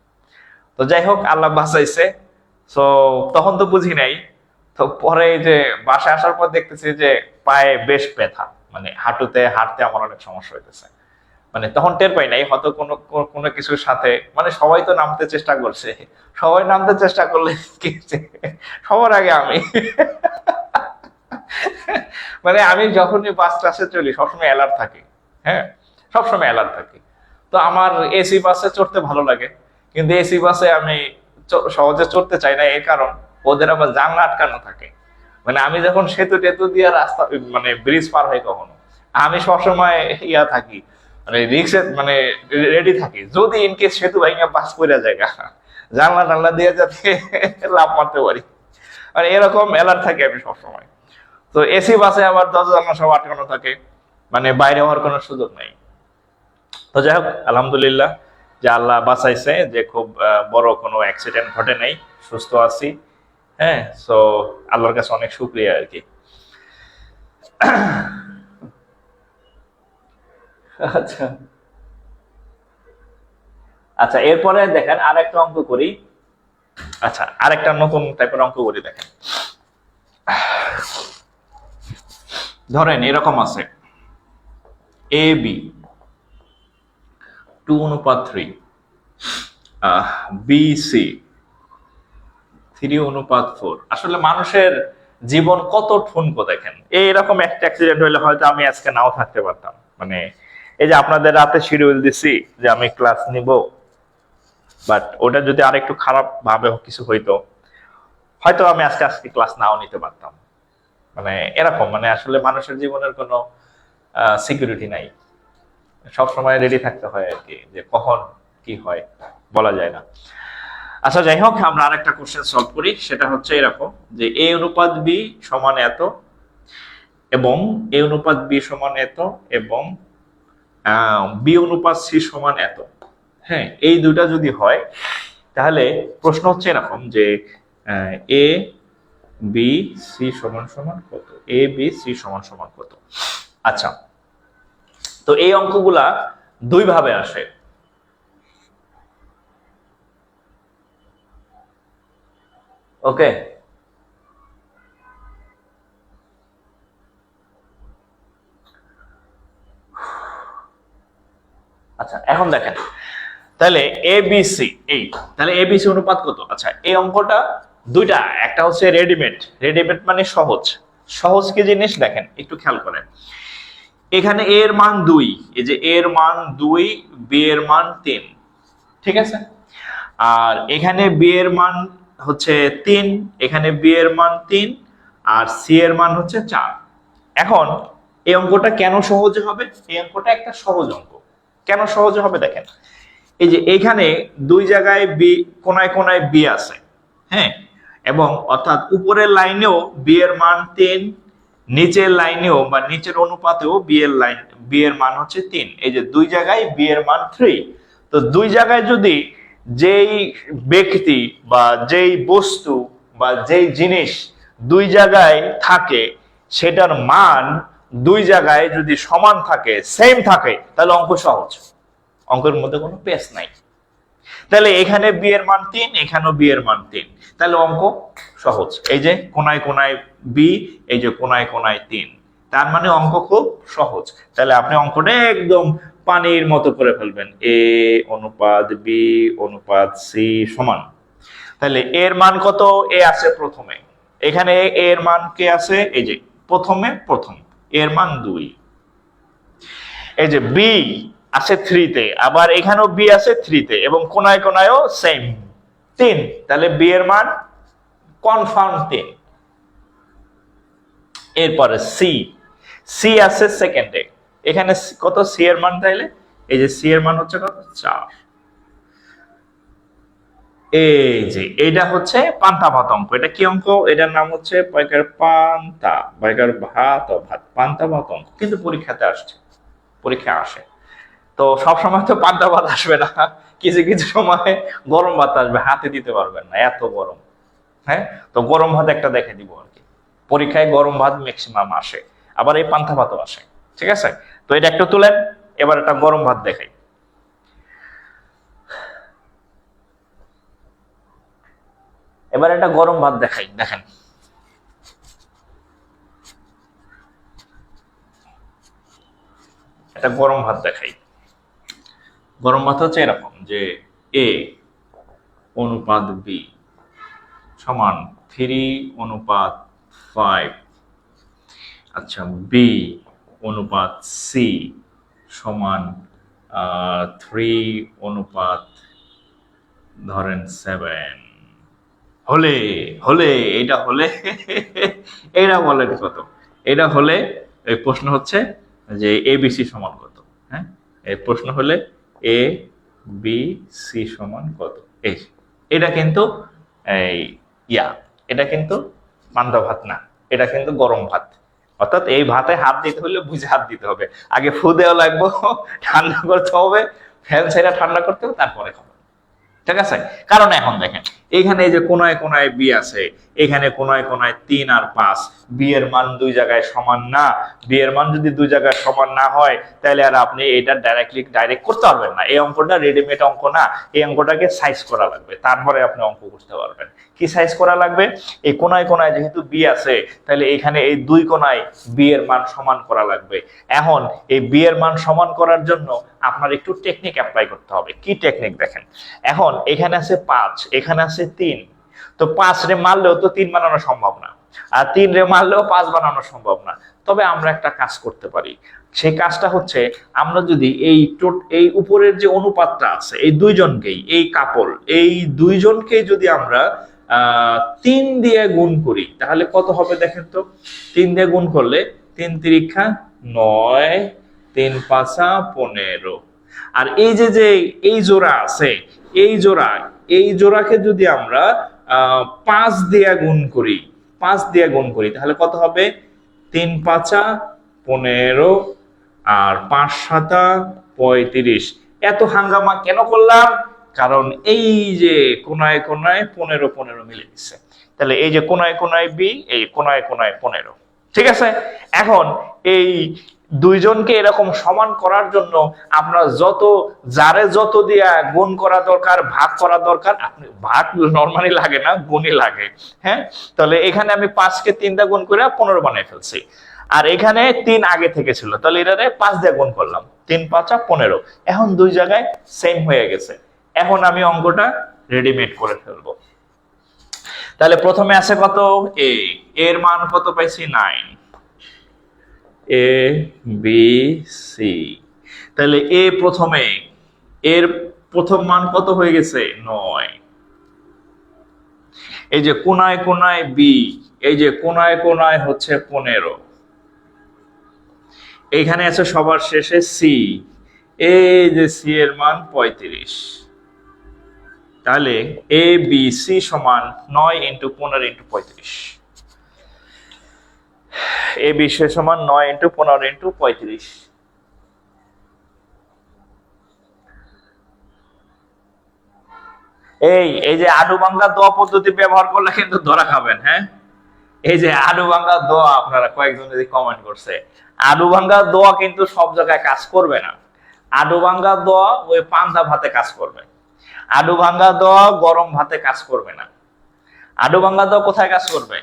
তো যাই হোক, আল্লাহ বাঁচাইছে। তো তখন তো বুঝি নাই। তো পরে যে বাসায় আসার পর দেখতেছি যে পায়ে বেশ ব্যথা, মানে হাঁটুতে হাঁটতে আমার অনেক সমস্যা হইতেছে। মানে তখন টের পাই নাই, হয়তো কোনো কোনো কিছুর সাথে, মানে সবাই তো নামতে চেষ্টা করছে, সবাই নামতে চেষ্টা করলে কি সবার আগে আমি মানে আমি যখনই বাস টাসে চলি সবসময় অ্যালার্ট থাকি। হ্যাঁ, সবসময় অ্যালার্ট থাকি। তো আমার এসি বাসে চড়তে ভালো লাগে, কিন্তু এসি বাসে আমি সহজে চড়তে চাই না। এর কারণ ওদের আবার জানলা আটকানো থাকে। মানে আমি যখন সেতু টেতু দিয়ে রাস্তা, মানে ব্রিজ পার হই, কখনো আমি সবসময় ইয়া থাকি, মানে রিক্সে, মানে রেডি থাকি, যদি ইনকেস সেতু ভাঙা বাস করে জায়গা, জানলা টানলা দিয়ে যাতে লাভ মারতে পারি। মানে এরকম অ্যালার্ট থাকি আমি সবসময়। তো এসি বাসে আবার দরজা জানলা সব আটকানো থাকে, মানে বাইরে হওয়ার কোনো সুযোগ নেই। তো যাই হোক, আলহামদুলিল্লাহ যে আল্লাহ বাঁচাইছে, যে খুব বড় কোনো অ্যাক্সিডেন্ট ঘটে নাই, সুস্থ আছি। হ্যাঁ, সো আল্লাহর কাছে অনেক শুকরিয়া আর কি। আচ্ছা, আচ্ছা, এরপরে দেখেন আরেকটা অঙ্ক করি। আচ্ছা, আরেকটা নতুন টাইপের অঙ্ক করি। দেখেন, ধরেন এরকম আছে এ বি 2:3, BC 3:4। আসলে মানুষের জীবন কত ঠুনকো দেখেন। এইরকম একটা অ্যাক্সিডেন্ট হলে হয়তো আমি আজকে নাও থাকতে পারতাম। মানে এই যে আপনাদের রাতে শিডিউল দিছি যে আমি ক্লাস নিব, বাট ওটা যদি আর একটু খারাপ ভাবে কিছু হইতো হয়তো আমি আজকে আজকে ক্লাস নাও নিতে পারতাম। মানে এরকম, মানে আসলে মানুষের জীবনের কোনো সিকিউরিটি নাই, সব সময় রেডি থাকতে হয় আর কি, যে কখন কি হয় বলা যায় না। আচ্ছা যাই হোক, আমরা আরেকটা কোশ্চেন সলভ করি। সেটা হচ্ছে এরকম যে a অনুপাত b সমান এত এবং a অনুপাত b সমান এত এবং b অনুপাত c সমান এত। হ্যাঁ, এই দুটা যদি হয় তাহলে প্রশ্ন হচ্ছে এরকম যে a b c সমান সমান কত, a b c সমান সমান কত। আচ্ছা, তো এই অঙ্কগুলা দুই ভাবে আসে। ওকে, আচ্ছা এখন দেখেন তাহলে এবিসি, এই তাহলে এবিসি অনুপাত কত। আচ্ছা এই অঙ্কটা দুইটা, একটা হচ্ছে রেডিমেড। রেডিমেড মানে সহজ। সহজ কি জিনিস দেখেন একটু খেয়াল করেন। এখানে এ এর মান 2, এই যে এ এর মান 2, বি এর মান 3, ঠিক আছে। আর এখানে বি এর মান হচ্ছে 3, এখানে বি এর মান 3, আর সি এর মান হচ্ছে 4। এখন এই অঙ্কটা কেন সহজ হবে? এই অঙ্কটা একটা সহজ অঙ্ক। কেন সহজ হবে দেখেন, এই যে এইখানে দুই জায়গায় বি, কোনায় কোনায় বি আছে, হ্যাঁ, এবং অর্থাৎ উপরের লাইনেও বি এর মান 3, নিচের লাইনেও বা নিচের অনুপাতেও বি এর মান হচ্ছে 3। এই যে দুই জায়গায় বি এর মান 3। তো দুই জায়গায় যদি যেই ব্যক্তি বা যেই বস্তু বা যেই জিনিস দুই জায়গায় থাকে সেটার মান দুই জায়গায় যদি সমান থাকে, সেম থাকে, তাহলে অঙ্ক সহজ। অঙ্কের মধ্যে কোনো পেশ নাই। তাহলে এখানে বি এর মান 3, এখানেও বি এর মান 3, তাহলে অঙ্ক সহজ। এই যে কোনায় কোনায় বি, এই যে কোনায় কোনায় 3, তার মানে অঙ্ক খুব সহজ। তাহলে আপনি অঙ্কটা একদম পানির মতো করে ফেলবেন। এ অনুপাত বি অনুপাত সি সমান, তাহলে এর মান কত? এ আছে প্রথমে, এখানে এর মান কে আছে? এই যে প্রথম এর মান 2, এই যে বি আছে 3 তে, আবার এখানেও বি আছে 3 তে, এবং কোনায় কোনায়ও সেম 3, তাহলে বি এর মান কনফার্ম 3। এরপরে সি, সি আছে সেকেন্ডে, এখানে কত? সি এর মান, তাইলে এই যে সি এর মান হচ্ছে কত? 4। এই যে এটা হচ্ছে পান্তা ভাত অঙ্ক। এটা কি অঙ্ক? এটার নাম হচ্ছে পান্তা, ভাত ও ভাত, পান্তা ভাত অঙ্ক। কিন্তু পরীক্ষাতে আসছে, পরীক্ষা আসে। তো সবসময় তো পান্তা ভাত আসবে না, কিছু কিছু সময় গরম ভাত আসবে, হাতে দিতে পারবেন না, এত গরম। হ্যাঁ, তো গরম ভাত একটা দেখে দিব আর কি। পরীক্ষায় গরম ভাত ম্যাক্সিমাম আসে, আবার এই পান্তা ভাতও আসে, ঠিক আছে। তো এটা একটু তুলেন, এবার একটা গরম ভাত দেখাই। এবার একটা গরম ভাত দেখাই, দেখেন। একটা গরম ভাত দেখাই। গরম ভাত হচ্ছে এরকম যে এ অনুপাত বি সমান 3:5। আচ্ছা, বি অনুপাত সি সমান 3:7। হলে হলে এটা হলে এটা বলেন কত? এটা হলে এই প্রশ্ন হচ্ছে যে এ বি সি সমান কত। হ্যাঁ, এই প্রশ্ন হলে এ বি সি সমান কত। এই এটা কিন্তু এই এটা কিন্তু পান্তা ভাত না, এটা কিন্তু গরম ভাত। অর্থাৎ এই ভাতে হাত দিতে হলে বুঝে হাত দিতে হবে। আগে ফু দেওয়া লাগবে, ঠান্ডা করতে হবে, ফ্যান ছেড়ে ঠান্ডা করতে হবে, তারপরে খাবে, ঠিক আছে। কারণ এখন দেখেন এখানে এই যে কোনায় কোনায় বি আছে, এখানে কোনায় কোনায় 3 আর 5, বি এর মান দুই জায়গায় সমান না। বি এর মান যদি দুই জায়গায় সমান না হয় তাহলে আর আপনি এটা ডাইরেক্ট করতে পারবেন না। এই অঙ্কটা রেডিমেড অঙ্ক না, এই অঙ্কটাকে সাইজ করা লাগবে, তারপরে আপনি অঙ্ক করতে পারবেন। কি সাইজ করা লাগবে? এই কোনায় কোনায় যেহেতু বি আছে তাহলে এখানে এই দুই কোনায় বি এর মান সমান করা লাগবে। এখন এই বি এর মান সমান করার জন্য আপনার একটু টেকনিক অ্যাপ্লাই করতে হবে। কি টেকনিক দেখেন, এখন এখানে আছে 5, এখানে আছে 3, তো 5 রে মারলেও তো 3 বানানো সম্ভব না, আর 3 রে মারলেও 5 বানানো সম্ভব না। তবে আমরা একটা কাজ করতে পারি, সেই কাজটা হচ্ছে আমরা যদি এই উপরের যে অনুপাতটা আছে এই দুইজনকেই, এই কাপল এই দুইজনকেই যদি আমরা 3 দিয়ে গুণ করি তাহলে কত হবে দেখেন তো। 3 দিয়ে গুণ করলে 3 তিরিক্ষা 9, 3 পাঁচা 15। আর এই যে এই জোড়া আছে, এই জোড়াকে যদি আমরা 5 দিয়ে গুণ করি, 5 দিয়ে গুণ করি তাহলে কত হবে? 3 পাঁচা 15 আর 5 সাতা 35। এত হাঙ্গামা কেন করলাম? কারণ এই যে কোনায় কোনায় 15 15 মিলে গেছে। তাহলে এই যে কোনায় কোনায় বি, এই কোনায় কোনায় 15। ঠিক আছে, এখন এই দুইজনকে এরকম সমান করার জন্য আপনার যারে যত দিয়া গুণ করা দরকার, ভাগ করা দরকার, আপনি ভাগ নরমালি লাগে না, গুণই লাগে। হ্যাঁ, তাহলে এখানে আমি 5 কে 3 দিয়ে গুণ করে 15 বানিয়ে ফেলছি, আর এখানে 3 আগে থেকে ছিল, তাহলে এটারে 5 দিয়ে গুণ করলাম, 3 পাঁচা 15। এখন দুই জায়গায় সেম হয়ে গেছে। এখন আমি অঙ্কটা রেডিমেড করে ফেলবো। তাহলে প্রথমে আছে কত? এ, এর মান কত পাইছি? 9। এ বি সি, তাহলে এর প্রথম মান কত হয়ে গেছে? 9। এই যে কোনায় কোনায় বি, এই যে কোনায় কোনায় হচ্ছে 15। এইখানে আছে সবার শেষে সি, এই যে সি এর মান 35। তাহলে এ বি সি সমান 9 × 15 × 35। এ বি সি সমান 9 × 15 × 35। এই যে আলু ভাঙ্গা দোয়া পদ্ধতি ব্যবহার করলে কিন্তু ধরা খাবেন। হ্যাঁ, এই যে আলু ভাঙ্গা দোয়া, আপনারা কয়েকজন যদি কমেন্ট করছে, আলু ভাঙ্গা দোয়া কিন্তু সব জায়গায় কাজ করবে না। আলু ভাঙ্গা দোয়া ওই পান্তা ভাতে কাজ করবে, আলু ভাঙ্গা দোয়া গরম ভাতে কাজ করবে না। আলু ভাঙ্গা দোয়া কোথায় কাজ করবে?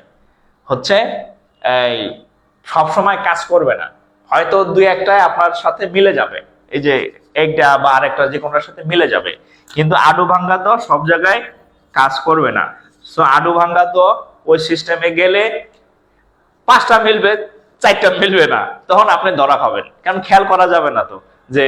হচ্ছে এই সব সময় কাজ করবে না, হয়তো দুই একটায় আপনার সাথে মিলে যাবে, এই যে একটা বা আরেকটা যে কোনটার সাথে মিলে যাবে, কিন্তু আলু ভাঙ্গা দোয়া সব জায়গায় কাজ করবে না। সো আলু ভাঙ্গা দোয়া ওই সিস্টেমে গেলে 5টা মিলবে, 4টা মিলবে না, তখন আপনি ধরা খাবেন। কারণ খেয়াল করা যাবে না তো যে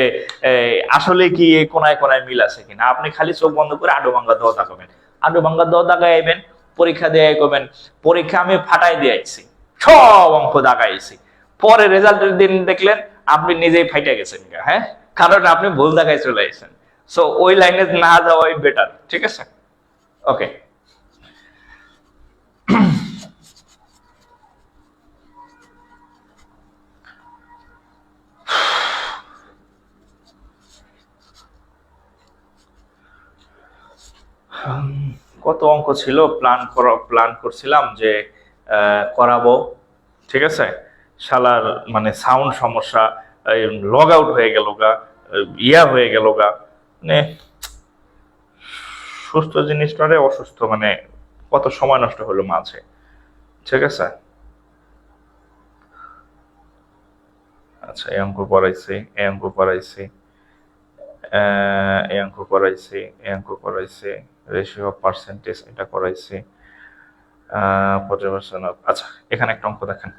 আসলে কি কোনায় কোনায় মিল আছে কিনা। আপনি খালি চোখ বন্ধ করে আলু ভাঙ্গা দোয়া দাগাবেন, আলু ভাঙ্গা দোয়া দাগাইবেন, পরীক্ষা দিয়ে করবেন। পরীক্ষা আমি ফাটাই দিয়েছি, সব অঙ্ক দাগাইছি, পরে রেজাল্টের দিন দেখলেন আপনি নিজেই ফাইটে গেছেন। হ্যাঁ, কারণ আপনি ভুল দাগাই চলে আসছেন। সো ওই লাইনে না যাওয়াই বেটার। ঠিক আছে, ওকে। কত অঙ্ক ছিল প্ল্যান করছিলাম যে করাবো। ঠিক আছে, শালার মানে সাউন্ড সমস্যা, লগ আউট হয়ে গেল গা, হয়ে গেল গা, মানে সুস্থ জিনিসটারে অসুস্থ, মানে কত সময় নষ্ট হলো মাঝে। ঠিক আছে, আচ্ছা এই অঙ্ক পড়াইছি, এই অঙ্ক পড়াইছি, এই অঙ্ক করাইছি, এই অঙ্ক করাইছি, রেশিও অফ পার্সেন্টেজ এটা করাইছি, পর্যবেক্ষণ। আচ্ছা এখানে একটা অঙ্ক দেখেন,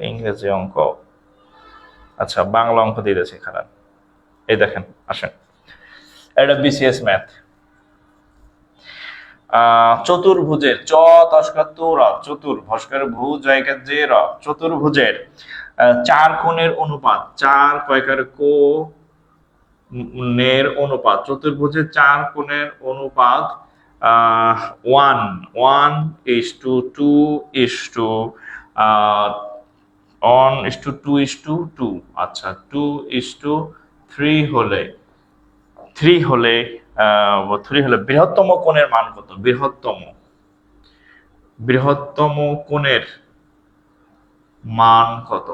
ইংরেজি অঙ্ক, আচ্ছা বাংলা অঙ্ক দিয়ে দিয়েছি এখানে। এই দেখেন, আসেন, এটা বিসিএস ম্যাথ। চতুর্ভুজের চতুর্ভস্কর ভূ জায়গার যে চতুর্ভুজের 4 কোণের অনুপাত, 4 কয়কার কোণের অনুপাত, চতুর্ভুজের 4 কোণের অনুপাত 1:2:2, আচ্ছা 2:2 3 হলে 3 হলে 3 হলে বৃহত্তম কোণের মান কত? বৃহত্তম কোণের মান কত?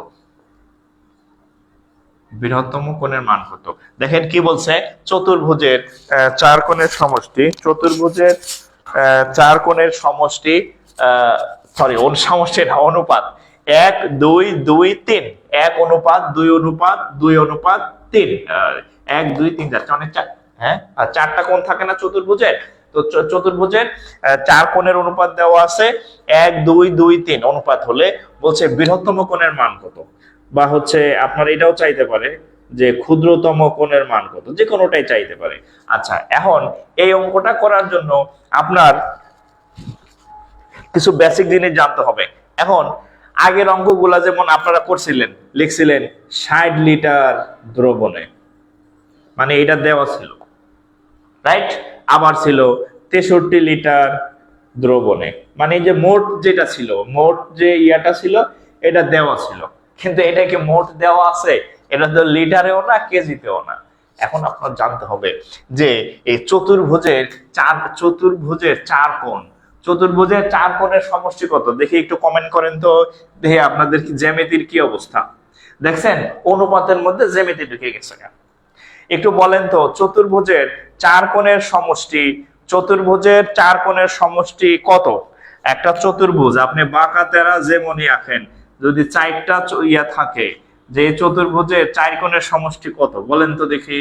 বৃহত্তম কোণের মান কত? দেখেন কি বলছে, চতুর্ভুজের 4 কোণের সমষ্টি, চতুর্ভুজের 4 কোণের সমষ্টি, সরি সমষ্টি না, অনুপাত 1 2 2 3, 1 অনুপাত 2 অনুপাত 2 অনুপাত 3, 1 2 3 4, অনেক 4, হ্যাঁ, আর 4টা কোণ থাকে না চতুর্ভুজের, তো চতুর্ভুজের 4 কোণের অনুপাত দেওয়া আছে 1 2 2 3 অনুপাত হলে বলছে বৃহত্তম কোণের মান কত, বা হচ্ছে আপনার এটাও চাইতে পারে যে ক্ষুদ্রতম কোণের মান কত, যে কোনোটাই চাইতে পারে। আচ্ছা, এখন এই অঙ্কটা করার জন্য আপনার কিছু বেসিক জিনিস জানতে হবে। এখন আগের অঙ্কগুলা যেমন আপনারা করছিলেন, লিখছিলেন 60 লিটার দ্রবণে, মানে এটা দেওয়া ছিল, রাইট? আবার ছিল 63 লিটার দ্রবণে, মানে এই যে মোট যেটা ছিল, মোট যে ইয়াটা ছিল এটা দেওয়া ছিল, কিন্তু এটাকে মোট দেওয়া আছে, এটা তো লিটারেও না কেজিতেও না। এখন আপনার জানতে হবে যে এই চতুর্ভুজের 4 কোণ, চতুর্ভুজের 4 কোণের সমষ্টি কত দেখি একটু কমেন্ট করেন তো, দেখি আপনাদের কি জ্যামিতির কি অবস্থা। দেখছেন অনুপাতের মধ্যে জ্যামিতি ঢুকে গেছে। একটু বলেন তো চতুর্ভুজের 4 কোণের সমষ্টি, চতুর্ভুজের 4 কোণের সমষ্টি কত? একটা চতুর্ভুজ আপনি বাঁকা তেরা যেমনই আঁকেন, যদি 4টা ইয়া থাকে, যে চতুর্ভুজের 4 কোণের সমষ্টি কত বলেন তো দেখি।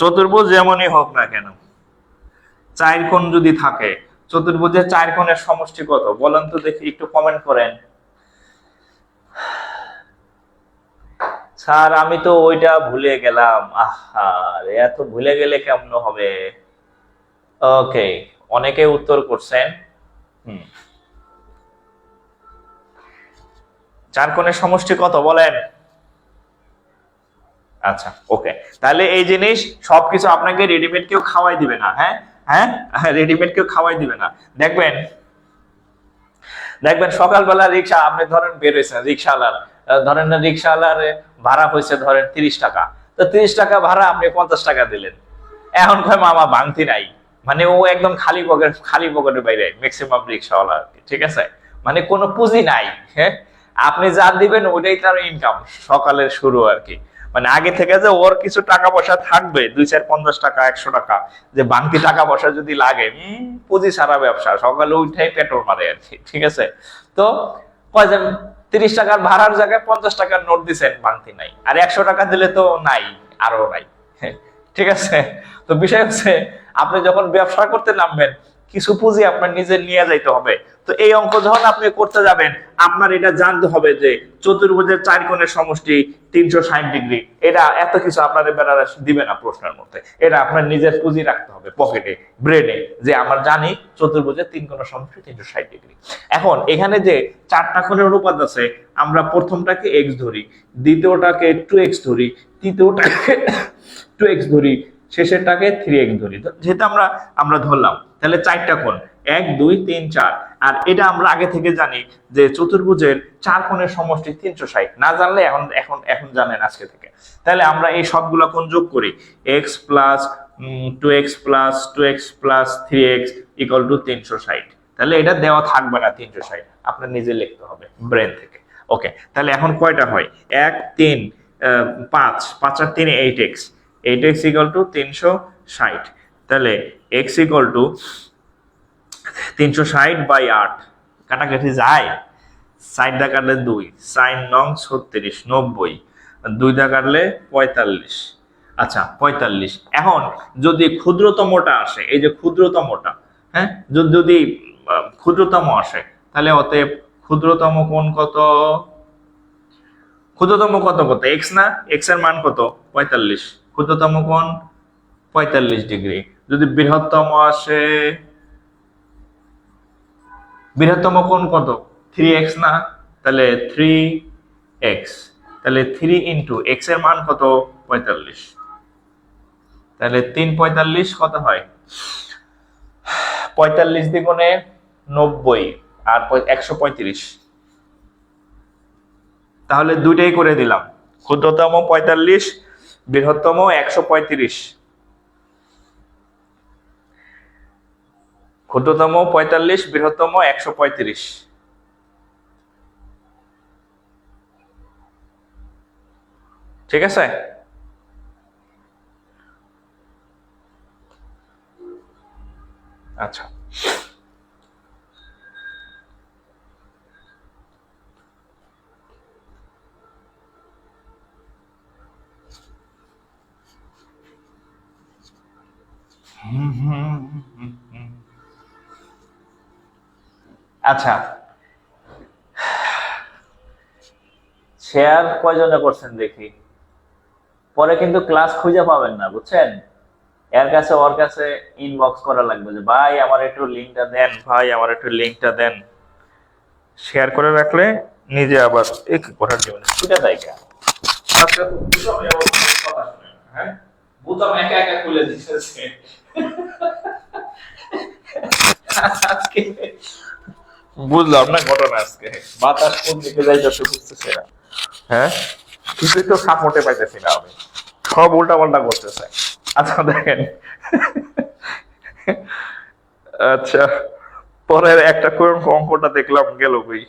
চতুর্ভুজ যেমনই হোক না কেন, 4 কোণ যদি থাকে, চতুর্ভুজের 4 কোণের সমষ্টি কত বলেন তো দেখি, একটু কমেন্ট করেন। স্যার আমি তো ওইটা ভুলে গেলাম। আহা, এত ভুলে গেলে কেমন হবে? ওকে, অনেকে উত্তর করছেন। 4 কোণের সমষ্টি কত বলেন? আচ্ছা, ওকে, তাহলে এই জিনিস সবকিছু আপনাকে রেডিমেড কেউ খাওয়াই দিবে না। হ্যাঁ হ্যাঁ, রেডিমেড কেউ খাওয়াই দিবে না। দেখবেন সকালবেলা রিক্সা আপনি ধরেন বের হয়েছেন, রিক্সাওয়ালার ধরেন না, রিক্সাওয়ালার ভাড়া হয়েছে ধরেন 30 টাকা, তো 30 টাকা ভাড়া আপনি 50 টাকা দিলেন। এখন কয় মামা ভাঙতি নাই, মানে ও একদম খালি পকেটের বাইরে ম্যাক্সিমাম রিক্সাওয়ালা, ঠিক আছে, মানে কোনো পুঁজি নাই। হ্যাঁ, আপনি যা দিবেন ওইটাই তার ইনকাম, সকালের শুরু আর কি। মানে আগে থেকে যে ওর কিছু টাকা পয়সা থাকবে 2 4 50 টাকা 100 টাকা, যে বাংতি টাকা পয়সা যদি লাগে, পুঁজি ছাড়া ব্যবসা, সকালে উঠে পেট্রোল মারে আর কি, ঠিক আছে। তো কয় যে 30 টাকার ভাড়ার জায়গায় 50 টাকার নোট দিচ্ছেন, বাংতি নাই, আর 100 টাকা দিলে তো নাই, আরো নাই, ঠিক আছে। তো বিষয় হচ্ছে আপনি যখন ব্যবসা করতে নামবেন কিছু পুঁজি আপনার নিজে নিয়ে যাইতে হবে। তো এই অঙ্ক যখন আপনি করতে যাবেন আপনার এটা জানতে হবে যে চতুর্ভুজের 4 কোণের সমষ্টি 360 ডিগ্রি, এটা এত কিছু আপনাদের বেড়া দিবে না প্রশ্নের মধ্যে, এটা আপনার নিজের পুঁজি রাখতে হবে পকেটে, ব্রেনে, যে আমার জানি চতুর্ভুজের 3 কোণের সমষ্টি 360 ডিগ্রি। এখন এখানে যে 4টা কোণের অনুপাত আছে, আমরা প্রথমটাকে x ধরি, দ্বিতীয়টাকে 2x ধরি, তৃতীয়টাকে 2x ধরি, শেষেরটাকে 3x ধরি, যেহেতু আমরা ধরলাম, তাহলে 4টা কোণ 1 2 3 4, আর এটা আমরা আগে থেকে জানি যে চতুর্ভুজের 4 কোণের সমষ্টি 360, না জানলে এখন জানেন আজকে থেকে। তাহলে আমরা এই সবগুলো কোণ যোগ করি, x plus 2x plus 2x plus 3x equal to 360। তাহলে এটা দেওয়া থাকবে না 360, আপনার নিজে লিখতে হবে ব্রেন থেকে। ওকে, তাহলে এখন কয়টা হয়? 1 3 5 5 আর 3 8x, 8x ইকুয়াল টু 360। তাহলে x ইকুয়াল টু 360 বাই 8, কাটাকাটি যায়, 60 দা কাটলে 2, sin নং 36 90, 2 দা কাটলে 45। আচ্ছা 45। এখন যদি ক্ষুদ্রতমটা আসে, এই যে ক্ষুদ্রতমটা, হ্যাঁ, যদি ক্ষুদ্রতম আসে, তাহলে অতএব ক্ষুদ্রতম কোণ কত? ক্ষুদ্রতম কত x না, x এর মান কত? 45, ক্ষুদ্রতম কোণ 45 ডিগ্রি। যদি বৃহত্তম আসে, বৃহত্তম কোণ কত? 3x না, তাহলে 3x, তাহলে 3 ইন্টু x এর মান কত? 45, তাহলে 3 45 কত হয়? 45 দ্বিগুণে 90 আর 135, তাহলে দুইটাই করে দিলাম, ক্ষুদ্রতম 45, বৃহত্তম 135। ক্ষুদ্রতম 45, বৃহত্তম 135। ঠিক আছে? আচ্ছা, আচ্ছা, শেয়ার কয়জনে করছেন দেখি, পরে কিন্তু ক্লাস খুঁজে পাবেন না, বুঝছেন? এর কাছে ওর কাছে ইনবক্স করা লাগবে যে ভাই আমার একটু লিঙ্কটা দেন, ভাই আমার একটু লিঙ্কটা দেন। শেয়ার করে রাখলে নিজে আবার এক করার জন্য ছুটে দেয় কেন? আচ্ছা, হ্যাঁ, বুতাম একা একা খুলে দিতেছে আজকে বুঝলাম না ঘটনা। আজকে বাতাস কোন দিকে যাইতেছে বুঝতেছে না। হ্যাঁ, কিছুই তো সাপোর্টে পাইতেছি না আমি, সব উল্টা পাল্টা করতেছে। আচ্ছা দেখেন, আচ্ছা পরের একটা অঙ্কটা দেখলাম গেল বই,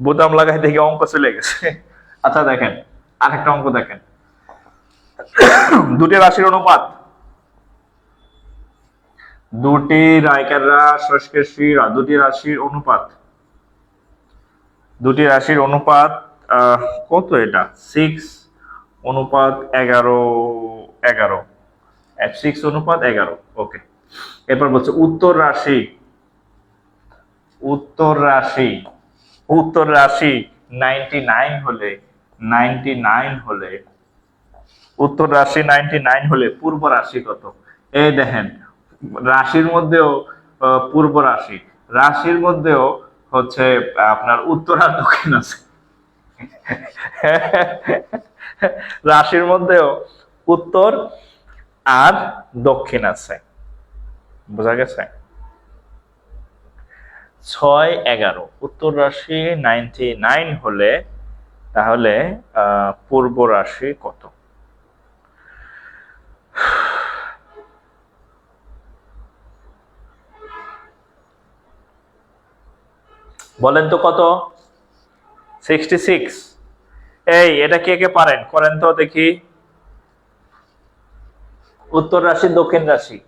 বোতাম লাগাই দেখে অঙ্ক চলে গেছে। আচ্ছা দেখেন, আরেকটা অঙ্ক দেখেন, দুটি রাশির অনুপাত, দুটি রায়কাররা সংস্কৃতিরা দুটি রাশির অনুপাত, দুটি রাশির অনুপাত কত? এটা 6:11, 6:11। ওকে, এরপর বলছে উত্তর রাশি, উত্তর রাশি, উত্তর রাশি 99 হলে, 99 হলে, উত্তর রাশি 99 হলে পূর্ব রাশি কত? এই দেখেন, রাশির মধ্যেও পূর্ব রাশি, রাশির মধ্যেও হচ্ছে আপনার উত্তর আর দক্ষিণ আছে। রাশির মধ্যেও উত্তর আর দক্ষিণ আছে, বোঝা গেছে? 6:11, উত্তর রাশি 99 হলে তাহলে পূর্ব রাশি কত? বলেন তো কত? 66। এই এটা কে কে পারেন করেন তো দেখি। উত্তর রাশি দক্ষিণ রাশি,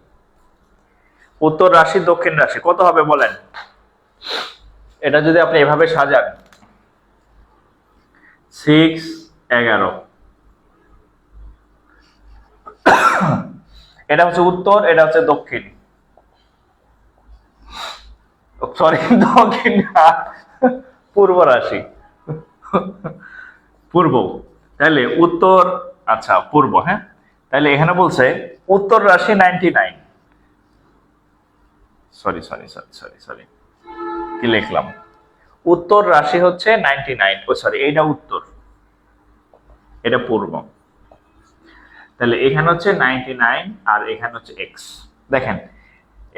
উত্তর রাশি দক্ষিণ রাশি কত হবে বলেন? এটা যদি আপনি এভাবে সাজান, 6:11, এটা হচ্ছে উত্তর, এটা হচ্ছে দক্ষিণ, সরি দক্ষিণ না, পূর্ব রাশি, পূর্ব। তাহলে উত্তর, আচ্ছা পূর্ব, হ্যাঁ, তাহলে এখানে বলছে উত্তর রাশি 99, sorry sorry sorry sorry sorry কি লিখলাম, উত্তর রাশি হচ্ছে 99, ও সরি এইটা উত্তর, এটা পূর্ব। তাহলে এখানে হচ্ছে 99 আর এখানে হচ্ছে এক্স। দেখেন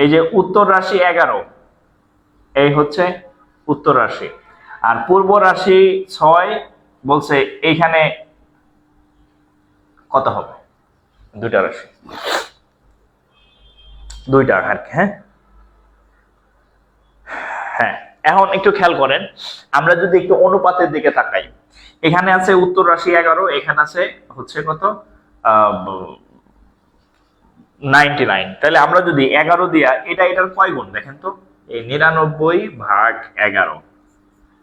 এই যে উত্তর রাশি 11, এই হচ্ছে উত্তর রাশি, আর পূর্ব রাশি 6 বলছে এইখানে কত হবে? দুইটা রাশি, দুইটা আর কি। হ্যাঁ হ্যাঁ, এখন একটু খেয়াল করেন, আমরা যদি একটু অনুপাতের দিকে তাকাই, এখানে আছে উত্তর রাশি 11, এখানে আছে হচ্ছে কত 99। তাহলে আমরা যদি 11 দিয়া, এটা এটার কয় গুণ দেখেন তো, এই 99/11,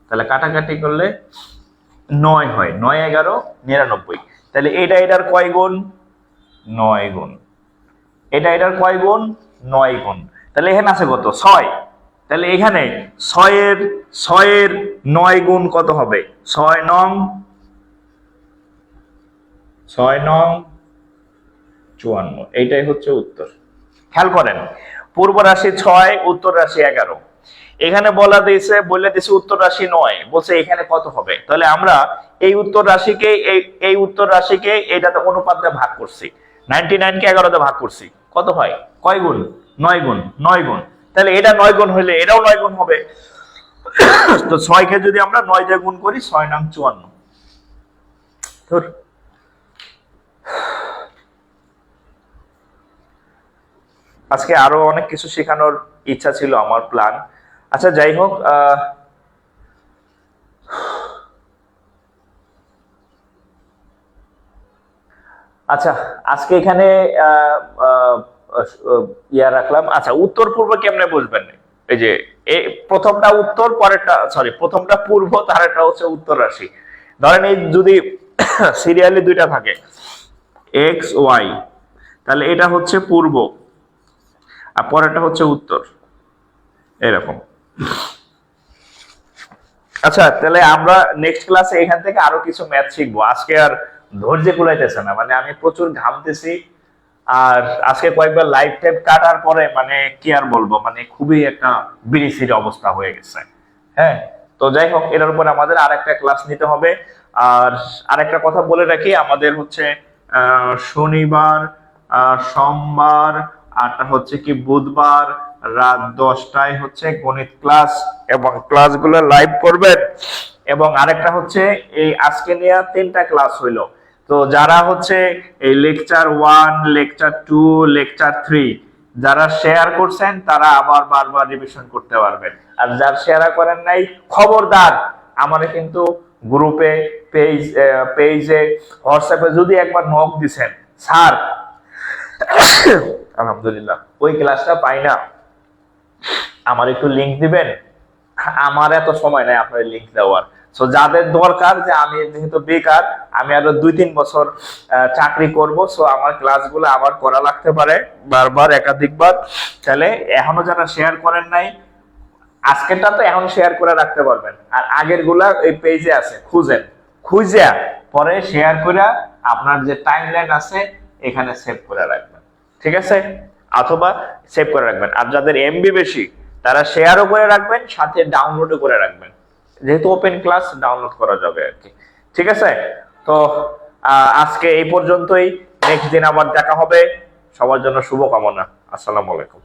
তাহলে কাটাকাটি করলে 9 হয়, 9, 11, 99। তাহলে এটা এটার কয় গুণ? 9 গুণ। এটা এটার কয় গুণ? 9 গুণ। তাহলে এখানে আছে কত? 6। তাহলে এখানে 6-এর 9 গুণ কত হবে? 6 নং 54। এইটাই হচ্ছে উত্তর। খেয়াল করেন, পূর্ব রাশি 6, উত্তর রাশি 11, এখানে বলে দিয়েছে উত্তর রাশি 9, বলছে এখানে কত হবে। তাহলে আমরা এই উত্তর রাশিকে এই উত্তর রাশিকে এটাতে অনুপাত দিয়ে ভাগ করছি, 99 কে 11 দিয়ে ভাগ করছি, কত হয়? কয় গুণ? 9 গুণ। 9 গুণ। তাহলে এটা 9 গুণ হলে এটাও 9 গুণ হবে। তো 6 কে যদি আমরা 9 দিয়ে গুণ করি, 6 নং 54। ধুর। আজকে আরো অনেক কিছু শেখানোর ইচ্ছা ছিল আমার, প্ল্যান। আচ্ছা যাই হোক, আচ্ছা আজকে এখানে আহ, আহ, ইয়া রাখলাম। আচ্ছা, উত্তর পূর্ব কেমনে বুঝবেন? এই যে এই প্রথমটা উত্তর, পরেরটা সরি প্রথমটা পূর্ব, তারেরটা হচ্ছে উত্তর রাশি। ধরেন এই যদি সিরিয়ালি দুইটা থাকে এক্স ওয়াই, তাহলে এটা হচ্ছে পূর্ব আর পরেরটা হচ্ছে উত্তর, এরকম। আচ্ছা, তাহলে আমরা নেক্সট ক্লাসে এখান থেকে আরো কিছু ম্যাথ শিখবো। আজকে আর ধৈর্য কুলাইতেছে না, মানে আমি প্রচুর ঘামতেছি। আর আজকে কয়েকবার লাইভ টাইপ কাটার পরে মানে কি আর বলবো, মানে খুবই একটা বিড়িছিরি অবস্থা হয়ে গেছে। হ্যাঁ, তো যাই হোক, এটার উপর আমাদের আরেকটা ক্লাস নিতে হবে। আর আরেকটা কথা বলে রাখি, আমাদের হচ্ছে শনিবার, সোমবার, আরটা হচ্ছে কি বুধবার রাত 10টায় হচ্ছে গণিত ক্লাস, এবং ক্লাসগুলো লাইভ করবেন। এবং আরেকটা হচ্ছে এই আজকে নিয়ে 3টা ক্লাস হইলো। তো যারা হচ্ছে এই লেকচার 1, লেকচার 2, লেকচার 3 যারা শেয়ার করছেন, তারা আবার বারবার রিভিশন করতে পারবেন। আর যারা শেয়ার করেন নাই, খবরদার আমারে কিন্তু গ্রুপে, পেজে, হোয়াটসঅ্যাপে যদি একবার নক দিছেন, স্যার আলহামদুলিল্লাহ ওই ক্লাসটা পাই না, আমার একটু লিংক দিবেন, আমার এত সময় নাই আপনার লিংক দেওয়ার। সো যাদের দরকার যে আমি যেহেতু বেকার, আমি আরো 2-3 বছর চাকরি করব, সো আমার ক্লাসগুলো আবার করা লাগতে পারে বারবার একাধিকবার, তাহলে এখনো যারা শেয়ার করেন নাই, আজকেরটা তো এখন শেয়ার করে রাখতে পারবেন। আর আগের গুলা এই পেজে আছে, খুঁজে পরে শেয়ার করে আপনার যে টাইমলাইন আছে এখানে সেভ করে রাখবেন, ঠিক আছে? অথবা সেভ করে রাখবেন। আর যাদের এমবি বেশি, তারা শেয়ারও করে রাখবেন, সাথে ডাউনলোডও করে রাখবেন, যেহেতু ওপেন ক্লাস ডাউনলোড করা যাবে আর কি। ঠিক আছে? তো আজকে এই পর্যন্তই, নেক্সট দিন আবার দেখা হবে। সবার জন্য শুভকামনা। আসসালামু আলাইকুম।